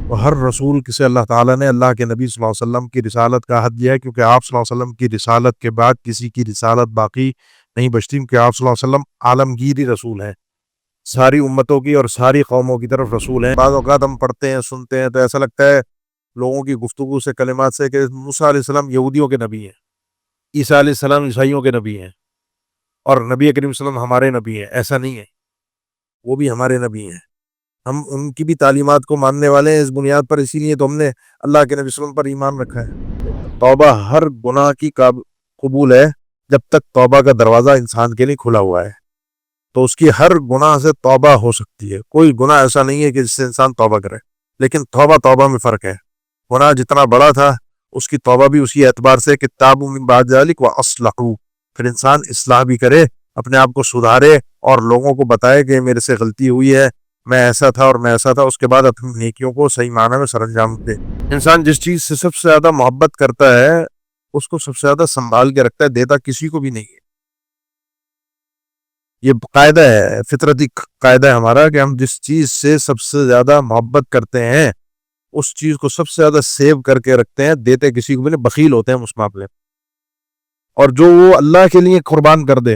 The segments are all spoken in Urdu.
اور ہر رسول سے اللہ تعالیٰ نے اللہ کے نبی صلی اللہ علیہ وسلم کی رسالت کا حد دیا ہے، کیونکہ آپ صلی اللہ علیہ وسلم کی رسالت کے بعد کسی کی رسالت باقی نہیں بچتی، کیونکہ آپ صلی اللہ علیہ وسلم عالمگیری رسول ہیں، ساری امتوں کی اور ساری قوموں کی طرف رسول ہیں۔ بعض اوقات ہم پڑھتے ہیں سنتے ہیں تو ایسا لگتا ہے لوگوں کی گفتگو سے کلمات سے کہ موسیٰ علیہ السلام یہودیوں کے نبی ہیں، عیسیٰ علیہ السلام عیسائیوں کے نبی ہیں، اور نبی کریم صلی اللہ علیہ وسلم ہمارے نبی ہیں۔ ایسا نہیں ہے، وہ بھی ہمارے نبی ہیں، ہم ان کی بھی تعلیمات کو ماننے والے ہیں۔ اس بنیاد پر اسی لیے تو ہم نے اللہ کے نبی صلی اللہ علیہ وسلم پر ایمان رکھا ہے۔ توبہ ہر گناہ کی قبول ہے جب تک توبہ کا دروازہ انسان کے لیے کھلا ہوا ہے، تو اس کی ہر گناہ سے توبہ ہو سکتی ہے۔ کوئی گناہ ایسا نہیں ہے کہ جس سے انسان توبہ کرے، لیکن توبہ میں فرق ہے۔ گناہ جتنا بڑا تھا اس کی توبہ بھی اسی اعتبار سے کہ تابوا من بعد ذلک واصلحوا، پھر انسان اصلاح بھی کرے، اپنے آپ کو سدھارے اور لوگوں کو بتائے کہ میرے سے غلطی ہوئی ہے، میں ایسا تھا اور میں ایسا تھا، اس کے بعد اپنی نیکیوں کو صحیح معنی میں سر انجام دے۔ انسان جس چیز سے سب سے زیادہ محبت کرتا ہے اس کو سب سے زیادہ سنبھال کے رکھتا ہے، دیتا کسی کو بھی نہیں ہے۔ یہ قاعدہ ہے، فطرتی قاعدہ ہے ہمارا کہ ہم جس چیز سے سب سے زیادہ محبت کرتے ہیں اس چیز کو سب سے زیادہ سیو کر کے رکھتے ہیں، دیتے کسی کو بھی نہیں، بخیل ہوتے ہیں اس معاملے میں۔ اور جو وہ اللہ کے لیے قربان کر دے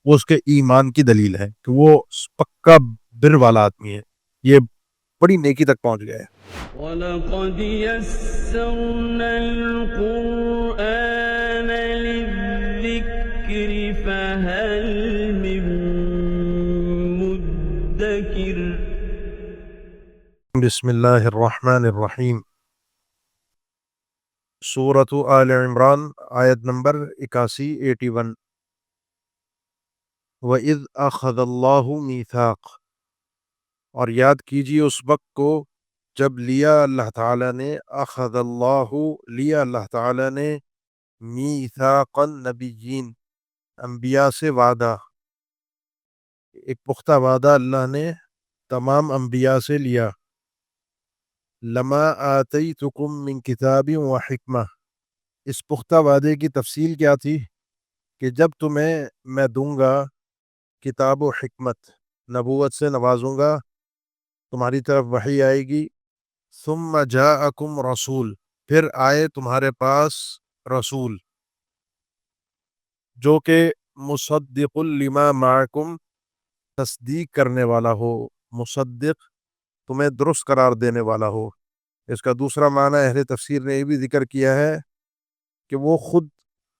وہ اس کے ایمان کی دلیل ہے کہ وہ پکا بر والا آدمی ہے، یہ بڑی نیکی تک پہنچ گیا ہے۔ وَلَقَدْ يَسَّرْنَا الْقُرْآنَ لِلذِّكْرِ فَهَلْ مِن مُّدَّكِرٍ۔ بسم اللہ الرحمن الرحیم۔ سورۃ آل عمران آیت نمبر 81۔ وَإِذْ أَخَذَ اللَّهُ مِيثَاقَ، اور یاد کیجیے اس وقت کو جب لیا اللہ تعالیٰ نے، اخذ اللہ لیا اللہ تعالیٰ نے، میثاق النبیین انبیاء سے وعدہ، ایک پختہ وعدہ اللہ نے تمام انبیاء سے لیا۔ لما آتیتکم من کتاب و حکمہ، اس پختہ وعدے کی تفصیل کیا تھی کہ جب تمہیں میں دوں گا کتاب و حکمت، نبوت سے نوازوں گا، تمہاری طرف وحی آئے گی، ثم جاءکم رسول، پھر آئے تمہارے پاس رسول جو کہ مصدق لما معکم، تصدیق کرنے والا ہو، مصدق تمہیں درست قرار دینے والا ہو۔ اس کا دوسرا معنی اہل تفسیر نے یہ بھی ذکر کیا ہے کہ وہ خود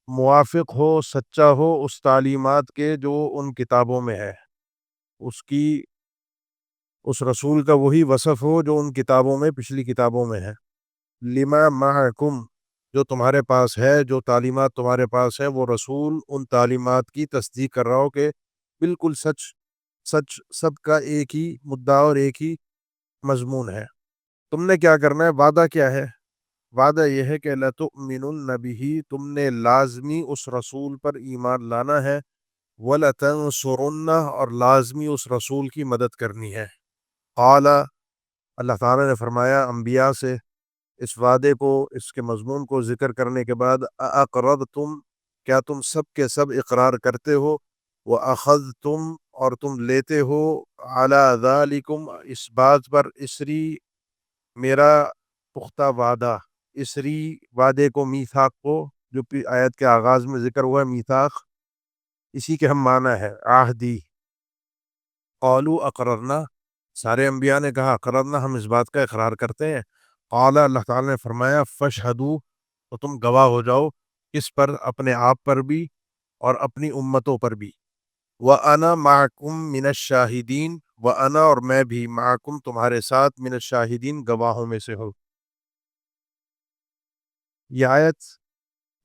موافق ہو، سچا ہو اس تعلیمات کے جو ان کتابوں میں ہے، اس رسول کا وہی وصف ہو جو ان کتابوں میں، پچھلی کتابوں میں ہے۔ لما معکم، جو تمہارے پاس ہے، جو تعلیمات تمہارے پاس ہے، وہ رسول ان تعلیمات کی تصدیق کر رہا ہو کہ بالکل سچ سب کا ایک ہی مدعا اور ایک ہی مضمون ہے۔ تم نے کیا کرنا ہے؟ وعدہ کیا ہے؟ وعدہ یہ ہے کہ لَتُؤْمِنُنَّ بِهِ، تم نے لازمی اس رسول پر ایمان لانا ہے، وَلَتَنْصُرُنَّهُ، اور لازمی اس رسول کی مدد کرنی ہے۔ قال، اللہ تعالیٰ نے فرمایا انبیاء سے اس وعدے کو، اس کے مضمون کو ذکر کرنے کے بعد، اَأَقْرَضْتُمْ، کیا تم سب کے سب اقرار کرتے ہو، وَأَخَذْتُمْ، اور تم لیتے ہو، عَلَى ذَلِكُمْ، اس بات پر، اسری میرا پختہ وعدہ، اسری وعدے کو، میثاق کو، جو آیت کے آغاز میں ذکر ہوا ہے میثاق، اسی کے ہم معنی ہے عہدی۔ قالوا اقررنا، سارے انبیاء نے کہا اقررنا، ہم اس بات کا اقرار کرتے ہیں۔ قال، اللہ تعالیٰ نے فرمایا فاشہدوا، تو تم گواہ ہو جاؤ، کس پر؟ اپنے آپ پر بھی اور اپنی امتوں پر بھی۔ وَأَنَا مَعَكُمْ مِنَ الشَّاهِدِينَ، وَأَنَا، اور میں بھی، معکم تمہارے ساتھ، من الشاہدین گواہوں میں سے ہوں۔ یہ آیت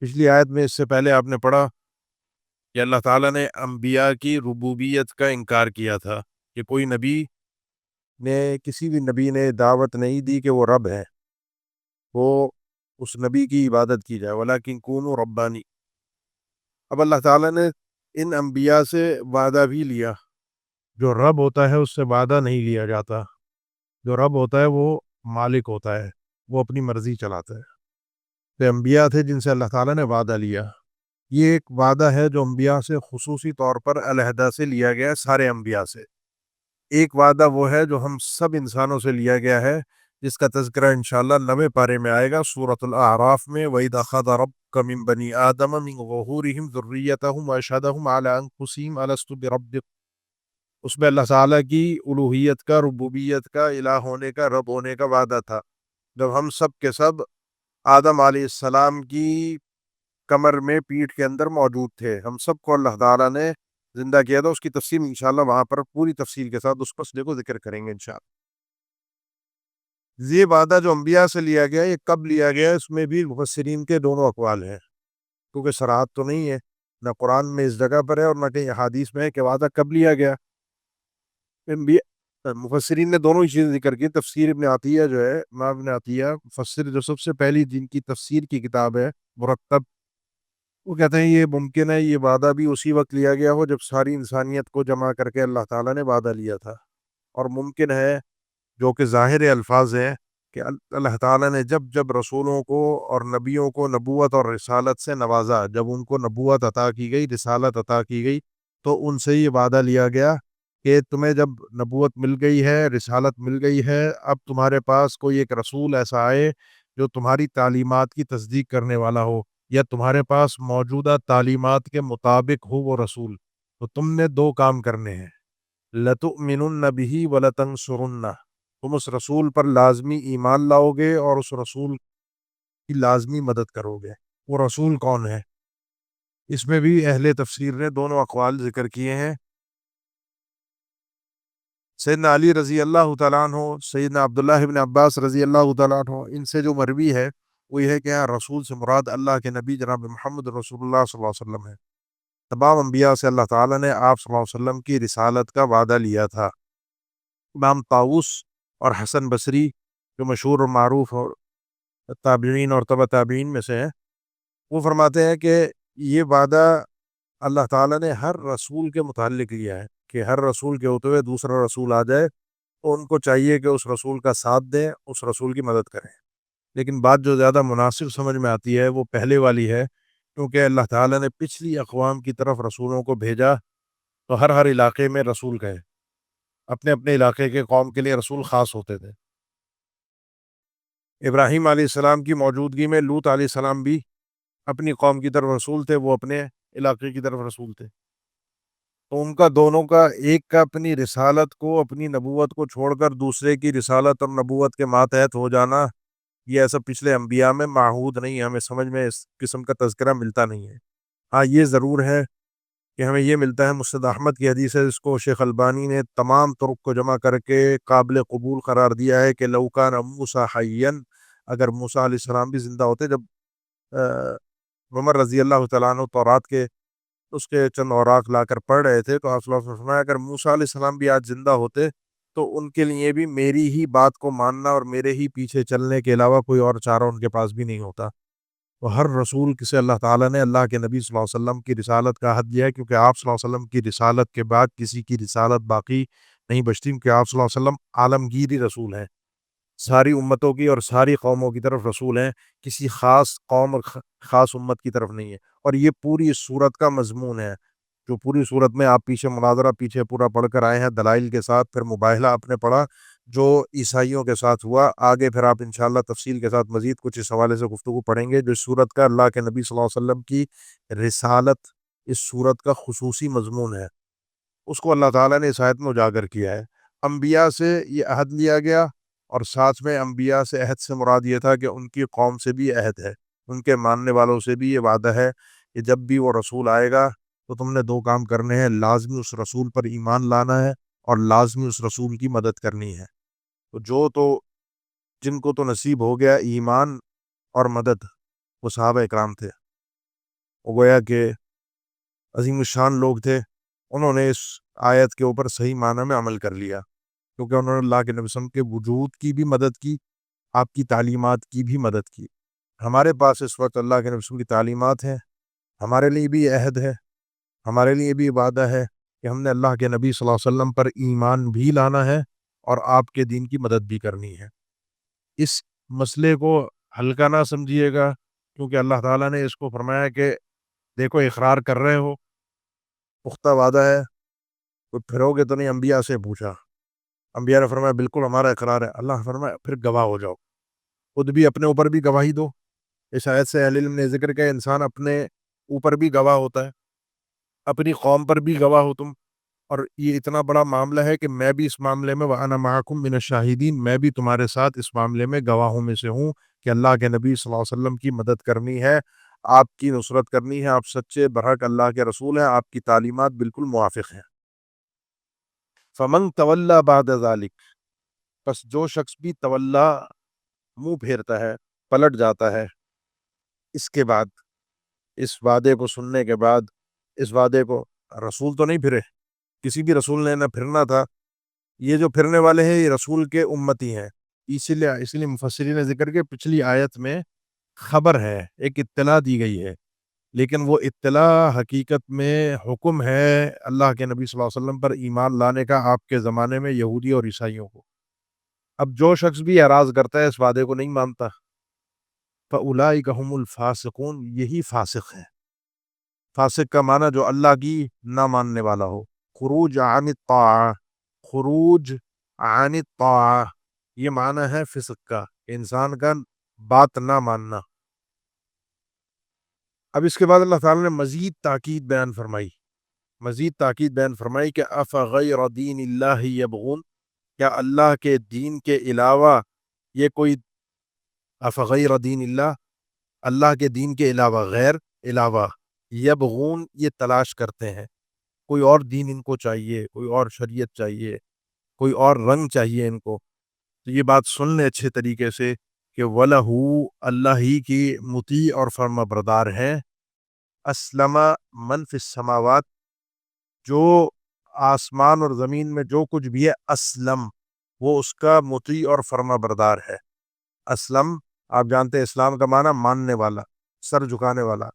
پچھلی آیت میں اس سے پہلے آپ نے پڑھا کہ اللہ تعالیٰ نے انبیاء کی ربوبیت کا انکار کیا تھا، کہ کوئی نبی نے، کسی بھی نبی نے دعوت نہیں دی کہ وہ رب ہے، وہ اس نبی کی عبادت کی جائے، وَلَكِنْ كُونُوا رَبَّانِي۔ اب اللہ تعالیٰ نے ان انبیاء سے وعدہ بھی لیا، جو رب ہوتا ہے اس سے وعدہ نہیں لیا جاتا، جو رب ہوتا ہے وہ مالک ہوتا ہے، وہ اپنی مرضی چلاتا ہے۔ تو انبیاء تھے جن سے اللہ تعالیٰ نے وعدہ لیا، یہ ایک وعدہ ہے جو انبیاء سے خصوصی طور پر علیحدہ سے لیا گیا ہے، سارے انبیاء سے۔ ایک وعدہ وہ ہے جو ہم سب انسانوں سے لیا گیا ہے، جس کا تذکرہ انشاءاللہ 90 پارے میں آئے گا سورۃ الاعراف میں، وَإِذْ أَخَذَ رَبُّكَ مِنْ بَنِي آدَمَ مِنْ ظُهُورِهِمْ ذُرِّيَّتَهُمْ وَأَشْهَدَهُمْ عَلَىٰ أَنفُسِهِمْ أَلَسْتُ بِرَبِّكُمْ۔ اس میں اللہ تعالیٰ کی الوہیت کا، ربوبیت کا، الہ ہونے کا، رب ہونے کا وعدہ تھا، جب ہم سب کے سب آدم علیہ السلام کی کمر میں، پیٹھ کے اندر موجود تھے، ہم سب کو اللہ تعالیٰ نے زندہ کیا تھا۔ اس کی تفصیل انشاءاللہ وہاں پر پوری تفصیل کے ساتھ اس مسئلے کو ذکر کریں گے انشاءاللہ۔ یہ وعدہ جو انبیاء سے لیا گیا، یہ کب لیا گیا، اس میں بھی مفسرین کے دونوں اقوال ہیں، کیونکہ صراحت تو نہیں ہے، نہ قرآن میں اس جگہ پر ہے اور نہ کہیں احادیث میں ہے کہ وعدہ کب لیا گیا۔ مفسرین نے دونوں ہی چیزیں ذکر کی۔ تفسیر ابن عطیہ جو ہے، امام ابن عطیہ مفسر جو سب سے پہلی جن کی تفسیر کی کتاب ہے مرتب، وہ کہتے ہیں یہ ممکن ہے یہ وعدہ بھی اسی وقت لیا گیا ہو جب ساری انسانیت کو جمع کر کے اللہ تعالیٰ نے وعدہ لیا تھا، اور ممکن ہے جو کہ ظاہر الفاظ ہیں کہ اللہ تعالیٰ نے جب جب رسولوں کو اور نبیوں کو نبوت اور رسالت سے نوازا، جب ان کو نبوت عطا کی گئی، رسالت عطا کی گئی، تو ان سے یہ وعدہ لیا گیا کہ تمہیں جب نبوت مل گئی ہے، رسالت مل گئی ہے، اب تمہارے پاس کوئی ایک رسول ایسا آئے جو تمہاری تعلیمات کی تصدیق کرنے والا ہو، یا تمہارے پاس موجودہ تعلیمات کے مطابق ہو وہ رسول، تو تم نے دو کام کرنے ہیں، لَتُؤْمِنُنَّ بِهِ وَلَتَنْصُرُنَّ، تم اس رسول پر لازمی ایمان لاؤ گے اور اس رسول کی لازمی مدد کرو گے۔ وہ رسول کون ہے؟ اس میں بھی اہل تفسیر نے دونوں اقوال ذکر کیے ہیں۔ سیدنا علی رضی اللہ تعالیٰ عنہ، سیدنا عبداللہ ابن عباس رضی اللہ تعالیٰ عنہ، ان سے جو مروی ہے وہ یہ ہے کہ یہاں رسول سے مراد اللہ کے نبی جناب محمد رسول اللہ صلی اللہ علیہ وسلم ہے۔ تمام انبیاء سے اللہ تعالیٰ نے آپ صلی اللہ علیہ وسلم کی رسالت کا وعدہ لیا تھا۔ امام طاووس اور حسن بصری جو مشہور اور معروف اور تابعین اور تبع تابعین میں سے ہیں، وہ فرماتے ہیں کہ یہ وعدہ اللہ تعالیٰ نے ہر رسول کے متعلق لیا ہے کہ ہر رسول کے ہوتے ہوئے دوسرا رسول آ جائے تو ان کو چاہیے کہ اس رسول کا ساتھ دیں، اس رسول کی مدد کریں۔ لیکن بات جو زیادہ مناسب سمجھ میں آتی ہے وہ پہلے والی ہے، کیونکہ اللہ تعالیٰ نے پچھلی اقوام کی طرف رسولوں کو بھیجا تو ہر ہر علاقے میں رسول گئے، اپنے اپنے علاقے کے قوم کے لیے رسول خاص ہوتے تھے۔ ابراہیم علیہ السلام کی موجودگی میں لوط علیہ السلام بھی اپنی قوم کی طرف رسول تھے، وہ اپنے علاقے کی طرف رسول تھے، تو ان کا دونوں کا، ایک کا اپنی رسالت کو، اپنی نبوت کو چھوڑ کر دوسرے کی رسالت اور نبوت کے ماتحت ہو جانا، یہ ایسا پچھلے انبیاء میں معہود نہیں ہے، ہمیں سمجھ میں اس قسم کا تذکرہ ملتا نہیں ہے۔ ہاں یہ ضرور ہے کہ ہمیں یہ ملتا ہے، مسند احمد کی حدیث ہے، جس کو شیخ البانی نے تمام طرق کو جمع کر کے قابل قبول قرار دیا ہے کہ لو کان موسیٰ حیًّا، اگر موسیٰ علیہ السلام بھی زندہ ہوتے، جب عمر رضی اللہ تعالیٰ عنہ تورات کے اس کے چند اوراق لا کر پڑھ رہے تھے، تو آپ صلی اللہ علیہ وسلم نے فرمایا اگر موسیٰ علیہ السلام بھی آج زندہ ہوتے تو ان کے لیے بھی میری ہی بات کو ماننا اور میرے ہی پیچھے چلنے کے علاوہ کوئی اور چارہ ان کے پاس بھی نہیں ہوتا۔ تو ہر رسول کسے اللہ تعالیٰ نے اللہ کے نبی صلی اللہ علیہ وسلم کی رسالت کا عہد دیا ہے، کیونکہ آپ صلی اللہ علیہ وسلم کی رسالت کے بعد کسی کی رسالت باقی نہیں بچتی، کیونکہ آپ صلی اللہ علیہ وسلم عالمگیری رسول ہیں، ساری امتوں کی اور ساری قوموں کی طرف رسول ہیں، کسی خاص قوم اور خاص امت کی طرف نہیں ہے۔ اور یہ پوری صورت کا مضمون ہے، جو پوری صورت میں آپ پیچھے مناظرہ پیچھے پورا پڑھ کر آئے ہیں دلائل کے ساتھ، پھر مباہلہ آپ نے پڑھا جو عیسائیوں کے ساتھ ہوا، آگے پھر آپ انشاءاللہ تفصیل کے ساتھ مزید کچھ اس حوالے سے گفتگو پڑھیں گے، جو صورت کا اللہ کے نبی صلی اللہ علیہ وسلم کی رسالت اس صورت کا خصوصی مضمون ہے، اس کو اللہ تعالیٰ نے اس آیت میں اجاگر کیا ہے۔ انبیاء سے یہ عہد لیا گیا، اور ساتھ میں انبیاء سے عہد سے مراد یہ تھا کہ ان کی قوم سے بھی عہد ہے، ان کے ماننے والوں سے بھی یہ وعدہ ہے کہ جب بھی وہ رسول آئے گا تو تم نے دو کام کرنے ہیں، لازمی اس رسول پر ایمان لانا ہے اور لازمی اس رسول کی مدد کرنی ہے۔ تو جن کو تو نصیب ہو گیا ایمان اور مدد، وہ صحابہ اکرام تھے، وہ گویا کہ عظیم الشان لوگ تھے، انہوں نے اس آیت کے اوپر صحیح معنی میں عمل کر لیا، کیونکہ انہوں نے اللہ کے نبی صلی اللہ علیہ وسلم کے وجود کی بھی مدد کی، آپ کی تعلیمات کی بھی مدد کی۔ ہمارے پاس اس وقت اللہ کے نبی صلی اللہ علیہ وسلم کی تعلیمات ہیں، ہمارے لیے بھی عہد ہے، ہمارے لیے بھی وعدہ ہے کہ ہم نے اللہ کے نبی صلی اللہ علیہ وسلم پر ایمان بھی لانا ہے اور آپ کے دین کی مدد بھی کرنی ہے۔ اس مسئلے کو ہلکا نہ سمجھیے گا، کیونکہ اللہ تعالیٰ نے اس کو فرمایا کہ دیکھو اقرار کر رہے ہو، پختہ وعدہ ہے، تو پھرو گے تو نہیں، انبیاء سے پوچھا، انبیاء نے فرمایا بالکل ہمارا اقرار ہے۔ اللہ نے فرمایا پھر گواہ ہو جاؤ، خود بھی اپنے اوپر بھی گواہی دو۔ اس آیت سے اہل علم نے ذکر کیا انسان اپنے اوپر بھی گواہ ہوتا ہے، اپنی قوم پر بھی گواہ ہو تم، اور یہ اتنا بڑا معاملہ ہے کہ میں بھی اس معاملے میں وَأَنَا مَعَكُم مِّنَ الشَّاهِدِينَ، میں بھی تمہارے ساتھ اس معاملے میں گواہوں میں سے ہوں کہ اللہ کے نبی صلی اللہ علیہ وسلم کی مدد کرنی ہے، آپ کی نصرت کرنی ہے، آپ سچے برحق اللہ کے رسول ہیں، آپ کی تعلیمات بالکل موافق ہیں۔ فَمَن تَوَلَّى بَعْدَ ذَلِكَ، پس جو شخص بھی تولا منہ پھیرتا ہے، پلٹ جاتا ہے اس کے بعد، اس وعدے کو سننے کے بعد، اس وعدے کو، رسول تو نہیں پھرے، کسی بھی رسول نے نہ پھرنا تھا، یہ جو پھرنے والے ہیں یہ رسول کے امتی ہیں، اسی لیے مفسرین نے ذکر کے پچھلی آیت میں خبر ہے، ایک اطلاع دی گئی ہے، لیکن وہ اطلاع حقیقت میں حکم ہے اللہ کے نبی صلی اللہ علیہ وسلم پر ایمان لانے کا آپ کے زمانے میں یہودی اور عیسائیوں کو۔ اب جو شخص بھی اعراض کرتا ہے، اس وعدے کو نہیں مانتا، فَأُولَٰئِکَ هُمُ الْفَاسِقُونَ، یہی فاسق ہے۔ فاسق کا معنی جو اللہ کی نہ ماننے والا ہو، خروج عن الطاعہ، خروج عن الطاعہ، یہ معنی ہے فسق کا، انسان کا بات نہ ماننا۔ اب اس کے بعد اللہ تعالیٰ نے مزید تاکید بیان فرمائی کہ افغیر دین اللہ یبغون، کیا اللہ کے دین کے علاوہ یہ کوئی، افغیر دین اللہ، اللہ کے دین کے علاوہ، غیر علاوہ، یبغون یہ تلاش کرتے ہیں، کوئی اور دین ان کو چاہیے، کوئی اور شریعت چاہیے، کوئی اور رنگ چاہیے ان کو۔ تو یہ بات سن لیں اچھے طریقے سے کہ وَلَهُ، اللہ ہی کی مطیع اور فرما بردار ہے، اسلم من فی السماوات، جو آسمان اور زمین میں جو کچھ بھی ہے، اسلم، وہ اس کا مطیع اور فرما بردار ہے۔ اسلم، آپ جانتے ہیں اسلام کا معنی ماننے والا، سر جھکانے والا،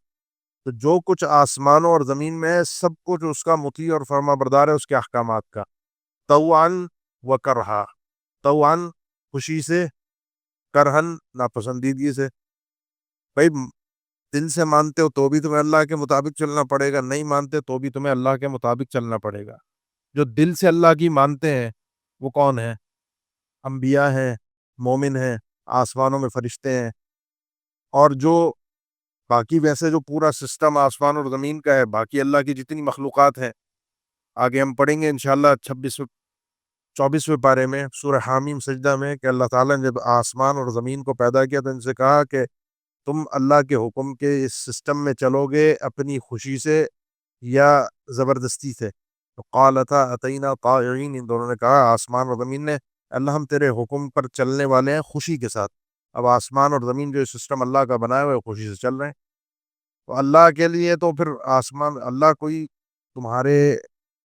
تو جو کچھ آسمانوں اور زمین میں ہے سب کچھ اس کا مطیع اور فرما بردار ہے، اس کے احکامات کا، طوعاً و کرہا، طوعاً خوشی سے، کرہن ناپسندیدگی سے۔ بھائی دل سے مانتے ہو تو بھی تمہیں اللہ کے مطابق چلنا پڑے گا، نہیں مانتے تو بھی تمہیں اللہ کے مطابق چلنا پڑے گا۔ جو دل سے اللہ کی مانتے ہیں وہ کون ہیں؟ انبیاء ہیں، مومن ہیں، آسمانوں میں فرشتے ہیں، اور جو باقی ویسے جو پورا سسٹم آسمان اور زمین کا ہے، باقی اللہ کی جتنی مخلوقات ہیں، آگے ہم پڑھیں گے انشاءاللہ 24ویں پارے میں سورہ حامیم سجدہ میں کہ اللہ تعالیٰ نے جب آسمان اور زمین کو پیدا کیا تو ان سے کہا کہ تم اللہ کے حکم کے اس سسٹم میں چلو گے اپنی خوشی سے یا زبردستی سے؟ تو قالتا اتینا طائعین، ان دونوں نے کہا، آسمان اور زمین نے، اللہ ہم تیرے حکم پر چلنے والے ہیں خوشی کے ساتھ۔ اب آسمان اور زمین جو سسٹم اللہ کا بنایا ہوا ہے خوشی سے چل رہے ہیں، تو اللہ کے لیے تو پھر آسمان، اللہ کوئی تمہارے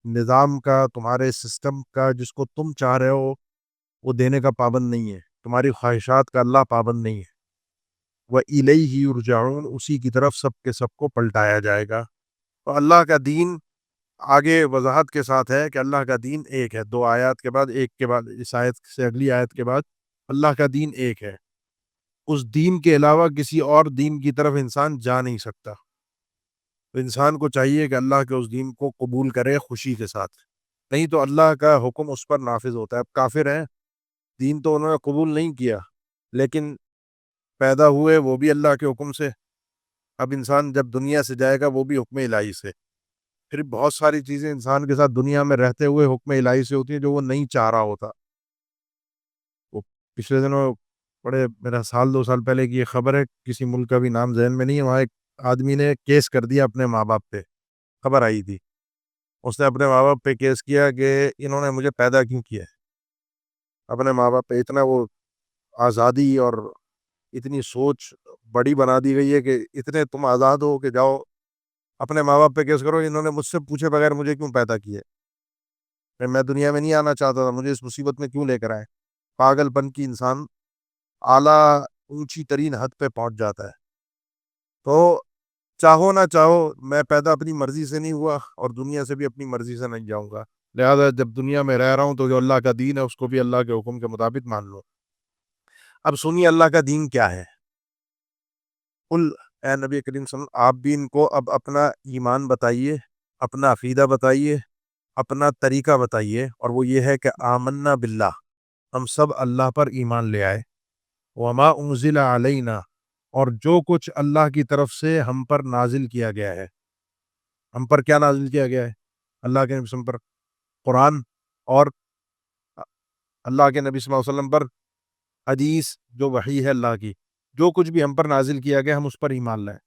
نظام کا، تمہارے سسٹم کا جس کو تم چاہ رہے ہو وہ دینے کا پابند نہیں ہے، تمہاری خواہشات کا اللہ پابند نہیں ہے۔ وَإِلَيْهِ يُرْجَعُونَ، اسی کی طرف سب کے سب کو پلٹایا جائے گا۔ تو اللہ کا دین آگے وضاحت کے ساتھ ہے کہ اللہ کا دین ایک ہے، 2 آیات کے بعد، ایک کے بعد اس آیت سے اگلی آیت کے بعد اللہ کا دین ایک ہے، اس دین کے علاوہ کسی اور دین کی طرف انسان جا نہیں سکتا۔ تو انسان کو چاہیے کہ اللہ کے اس دین کو قبول کرے خوشی کے ساتھ، نہیں تو اللہ کا حکم اس پر نافذ ہوتا ہے۔ اب کافر ہیں، دین تو انہوں نے قبول نہیں کیا، لیکن پیدا ہوئے وہ بھی اللہ کے حکم سے، اب انسان جب دنیا سے جائے گا وہ بھی حکم الہی سے۔ پھر بہت ساری چیزیں انسان کے ساتھ دنیا میں رہتے ہوئے حکم الہی سے ہوتی ہیں جو وہ نہیں چاہ رہا ہوتا۔ وہ پچھلے دنوں بڑے، میرا 1-2 سال پہلے کی یہ خبر ہے، کسی ملک کا بھی نام ذہن میں نہیں ہے، وہاں ایک آدمی نے کیس کر دیا اپنے ماں باپ پہ، خبر آئی تھی، اس نے اپنے ماں باپ پہ کیس کیا کہ انہوں نے مجھے پیدا کیوں کیا ہے۔ اپنے ماں باپ پہ اتنا وہ آزادی اور اتنی سوچ بڑی بنا دی گئی ہے کہ اتنے تم آزاد ہو کہ جاؤ اپنے ماں باپ پہ کیس کرو، انہوں نے مجھ سے پوچھے بغیر مجھے کیوں پیدا کیا ہے، میں دنیا میں نہیں آنا چاہتا تھا، مجھے اس مصیبت میں کیوں لے کر آئے۔ پاگل پن کی انسان اعلیٰ اونچی ترین حد پہ پہنچ جاتا ہے۔ تو چاہو نہ چاہو میں پیدا اپنی مرضی سے نہیں ہوا اور دنیا سے بھی اپنی مرضی سے نہیں جاؤں گا، لہذا جب دنیا میں رہ رہا ہوں تو جو اللہ کا دین ہے اس کو بھی اللہ کے حکم کے مطابق مان لو۔ اب سنیے اللہ کا دین کیا ہے۔ قل، اے نبی کریم صلی اللہ علیہ وسلم، آپ بھی ان کو اب اپنا ایمان بتائیے، اپنا عقیدہ بتائیے، اپنا طریقہ بتائیے، اور وہ یہ ہے کہ آمنا باللہ، ہم سب اللہ پر ایمان لے آئے، وما انزل علینا، اور جو کچھ اللہ کی طرف سے ہم پر نازل کیا گیا ہے۔ ہم پر کیا نازل کیا گیا ہے؟ اللہ کے نبی صلی اللہ علیہ وسلم پر قرآن، اور اللہ کے نبی صلی اللہ علیہ وسلم پر حدیث جو وحی ہے اللہ کی، جو کچھ بھی ہم پر نازل کیا گیا ہم اس پر ایمان لائیں۔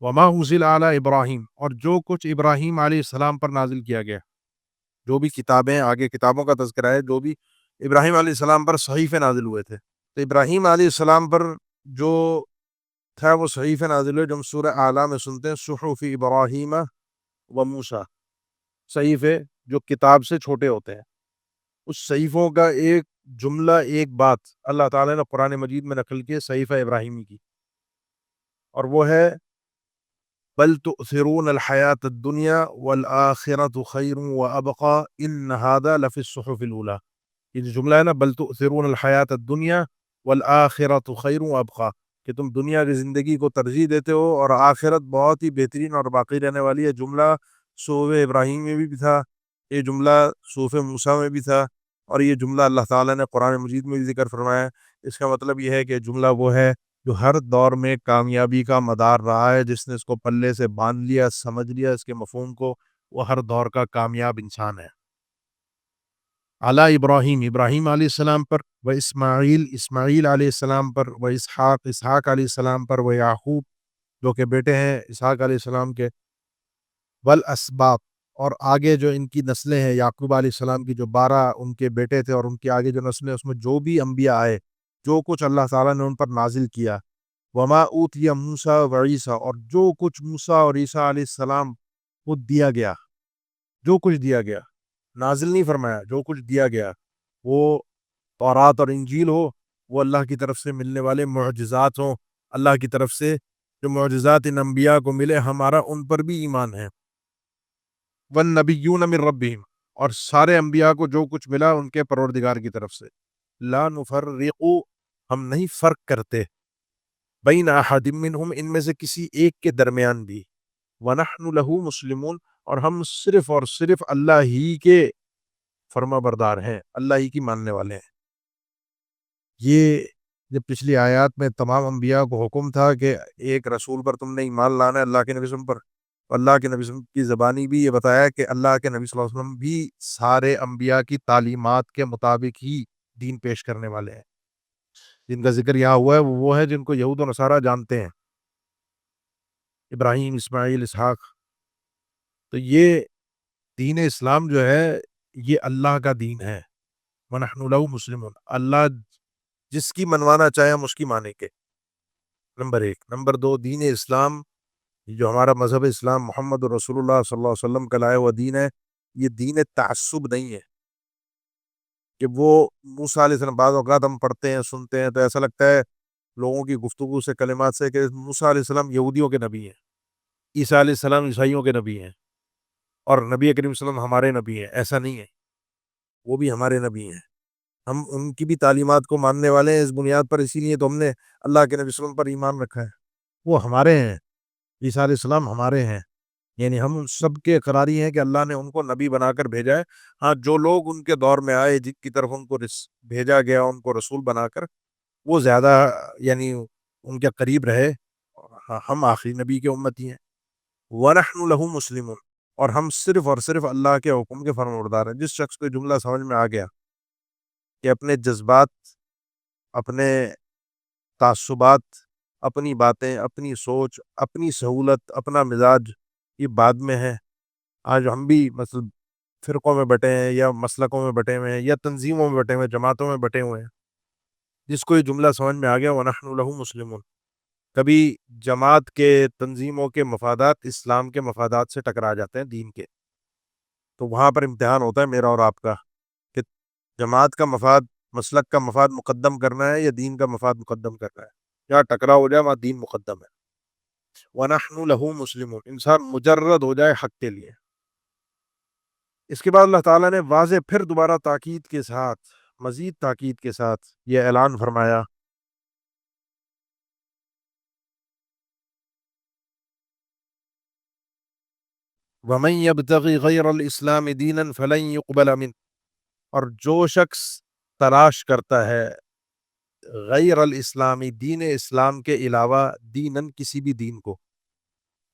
وما انزل علی ابراہیم، اور جو کچھ ابراہیم علیہ السلام پر نازل کیا گیا، جو بھی کتابیں، آگے کتابوں کا تذکرہ ہے، جو بھی ابراہیم علیہ السلام پر صحیفے نازل ہوئے تھے، تو ابراہیم علیہ السلام پر جو تھا وہ صحیفے نازل ہوئے جو ہم سورہ اعلیٰ میں سنتے ہیں، صحف ابراہیم و موسیٰ، صحیفے جو کتاب سے چھوٹے ہوتے ہیں، اس صحیفوں کا ایک جملہ، ایک بات اللہ تعالیٰ نے قرآن مجید میں نقل کی ہے صحیفہ ابراہیمی کی، اور وہ ہے بل تؤثرون الحیات الدنیا والآخرۃ خیر وابقى ان هذا لفی الصحف الاولى۔ یہ جو جملہ ہے نا، بل تؤثرون الحیات الدنیا والآخرۃ خیر وابقى، کہ تم دنیا کی زندگی کو ترجیح دیتے ہو اور آخرت بہت ہی بہترین اور باقی رہنے والی ہے۔ جملہ صحف ابراہیم میں بھی تھا، یہ جملہ صحف موسیٰ میں بھی تھا، اور یہ جملہ اللہ تعالیٰ نے قرآن مجید میں بھی ذکر فرمایا ہے۔ اس کا مطلب یہ ہے کہ جملہ وہ ہے جو ہر دور میں کامیابی کا مدار رہا ہے، جس نے اس کو پلے سے باندھ لیا، سمجھ لیا اس کے مفہوم کو، وہ ہر دور کا کامیاب انسان ہے۔ علی ابراہیم، ابراہیم علیہ السلام پر، و اسماعیل، اسماعیل علیہ السلام پر، و اسحاق، اسحاق علیہ السلام پر، و یعقوب، جو کہ بیٹے ہیں اسحاق علیہ السلام کے، والاسباط، اور آگے جو ان کی نسلیں ہیں، یعقوب علیہ السلام کی جو 12 ان کے بیٹے تھے، اور ان کے آگے جو نسلیں، اس میں جو بھی انبیاء آئے، جو کچھ اللہ تعالیٰ نے ان پر نازل کیا، وما اوتی موسیٰ و عیسیٰ، اور جو کچھ موسیٰ اور عیسیٰ علیہ السلام کو دیا گیا، جو کچھ دیا گیا، نازل نہیں فرمایا، جو کچھ دیا گیا، وہ تورات اور انجیل ہو، وہ اللہ کی طرف سے ملنے والے معجزات ہوں، اللہ کی طرف سے جو معجزات ان انبیاء کو ملے، ہمارا ان پر بھی ایمان ہے۔ والنبیون من ربہم، اور سارے انبیاء کو جو کچھ ملا ان کے پروردگار کی طرف سے، لا نفرق، ہم نہیں فرق کرتے، بین احد منہم، ان میں سے کسی ایک کے درمیان بھی، ونحن لہ مسلمون، اور ہم صرف اور صرف اللہ ہی کے فرما بردار ہیں، اللہ ہی کی ماننے والے ہیں۔ یہ جب پچھلی آیات میں تمام انبیاء کو حکم تھا کہ ایک رسول پر تم نے ایمان لانا ہے، اللہ کے نبی صلی اللہ علیہ وسلم پر، اللہ کے نبی صلی اللہ علیہ وسلم کی زبانی بھی یہ بتایا کہ اللہ کے نبی صلی اللہ علیہ وسلم بھی سارے انبیاء کی تعلیمات کے مطابق ہی دین پیش کرنے والے ہیں۔ جن کا ذکر یہاں ہوا ہے وہ ہے جن کو یہود و نصارہ جانتے ہیں، ابراہیم، اسماعیل، اسحاق۔ تو یہ دین اسلام جو ہے یہ اللہ کا دین ہے، وَنَحْنُ لَهُ مُسْلِمُونَ، اللہ جس کی منوانا چاہے ہم اس کی مانیں گے، نمبر 1۔ نمبر 2، دین اسلام جو ہمارا مذہب اسلام محمد رسول اللہ صلی اللہ علیہ وسلم کا لایا ہوا دین ہے، یہ دین تعصب نہیں ہے کہ وہ موسیٰ علیہ السلام، بعض اوقات ہم پڑھتے ہیں سنتے ہیں تو ایسا لگتا ہے لوگوں کی گفتگو سے، کلمات سے، کہ موسیٰ علیہ السلام یہودیوں کے نبی ہیں، عیسیٰ علیہ السلام عیسائیوں کے نبی ہیں، اور نبی کریم صلی اللہ علیہ وسلم ہمارے نبی ہیں۔ ایسا نہیں ہے، وہ بھی ہمارے نبی ہیں، ہم ان کی بھی تعلیمات کو ماننے والے ہیں۔ اس بنیاد پر اسی لیے تو ہم نے اللہ کے نبی صلی اللہ علیہ وسلم پر ایمان رکھا ہے، وہ ہمارے ہیں، عیسیٰ علیہ السلام ہمارے ہیں، یعنی ہم سب کے اقراری ہیں کہ اللہ نے ان کو نبی بنا کر بھیجا ہے۔ ہاں، جو لوگ ان کے دور میں آئے، جن کی طرف ان کو بھیجا گیا، ان کو رسول بنا کر، وہ زیادہ یعنی ان کے قریب رہے، ہاں، ہم آخری نبی کے امتی ہیں۔ وَنَحْنُ لَهُ مُسْلِمُونَ، اور ہم صرف اور صرف اللہ کے حکم کے فرمانبردار ہیں۔ جس شخص کو جملہ سمجھ میں آ گیا کہ اپنے جذبات، اپنے تعصبات، اپنی باتیں، اپنی سوچ، اپنی سہولت، اپنا مزاج یہ بعد میں ہے، آج ہم بھی مثلا فرقوں میں بٹے ہیں، یا مسلکوں میں بٹے ہوئے ہیں، یا تنظیموں میں بٹے ہوئے ہیں، جماعتوں میں بٹے ہوئے ہیں۔ جس کو یہ جملہ سمجھ میں آ گیا، وَنَحْنُ لَهُ مُسْلِمُونَ، کبھی جماعت کے، تنظیموں کے مفادات اسلام کے مفادات سے ٹکرا جاتے ہیں، دین کے، تو وہاں پر امتحان ہوتا ہے میرا اور آپ کا کہ جماعت کا مفاد، مسلک کا مفاد مقدم کرنا ہے یا دین کا مفاد مقدم کرنا ہے۔ جہاں ٹکرا ہو جائے وہاں دین مقدم ہے۔ وَنَحْنُ لَهُ مُسْلِمُونَ، انسان مجرد ہو جائے حق کے لیے۔ اس کے بعد اللہ تعالیٰ نے واضح پھر دوبارہ تاکید کے ساتھ، مزید تاکید کے ساتھ یہ اعلان فرمایا، وَمَن يَبْتَغِ غَيْرَ الْإِسْلَامِ دِينًا فَلَن يُقْبَلَ مِنْهُ، اور جو شخص تلاش کرتا ہے غیر الاسلامی، دین اسلام کے علاوہ، دینن کسی بھی دین کو،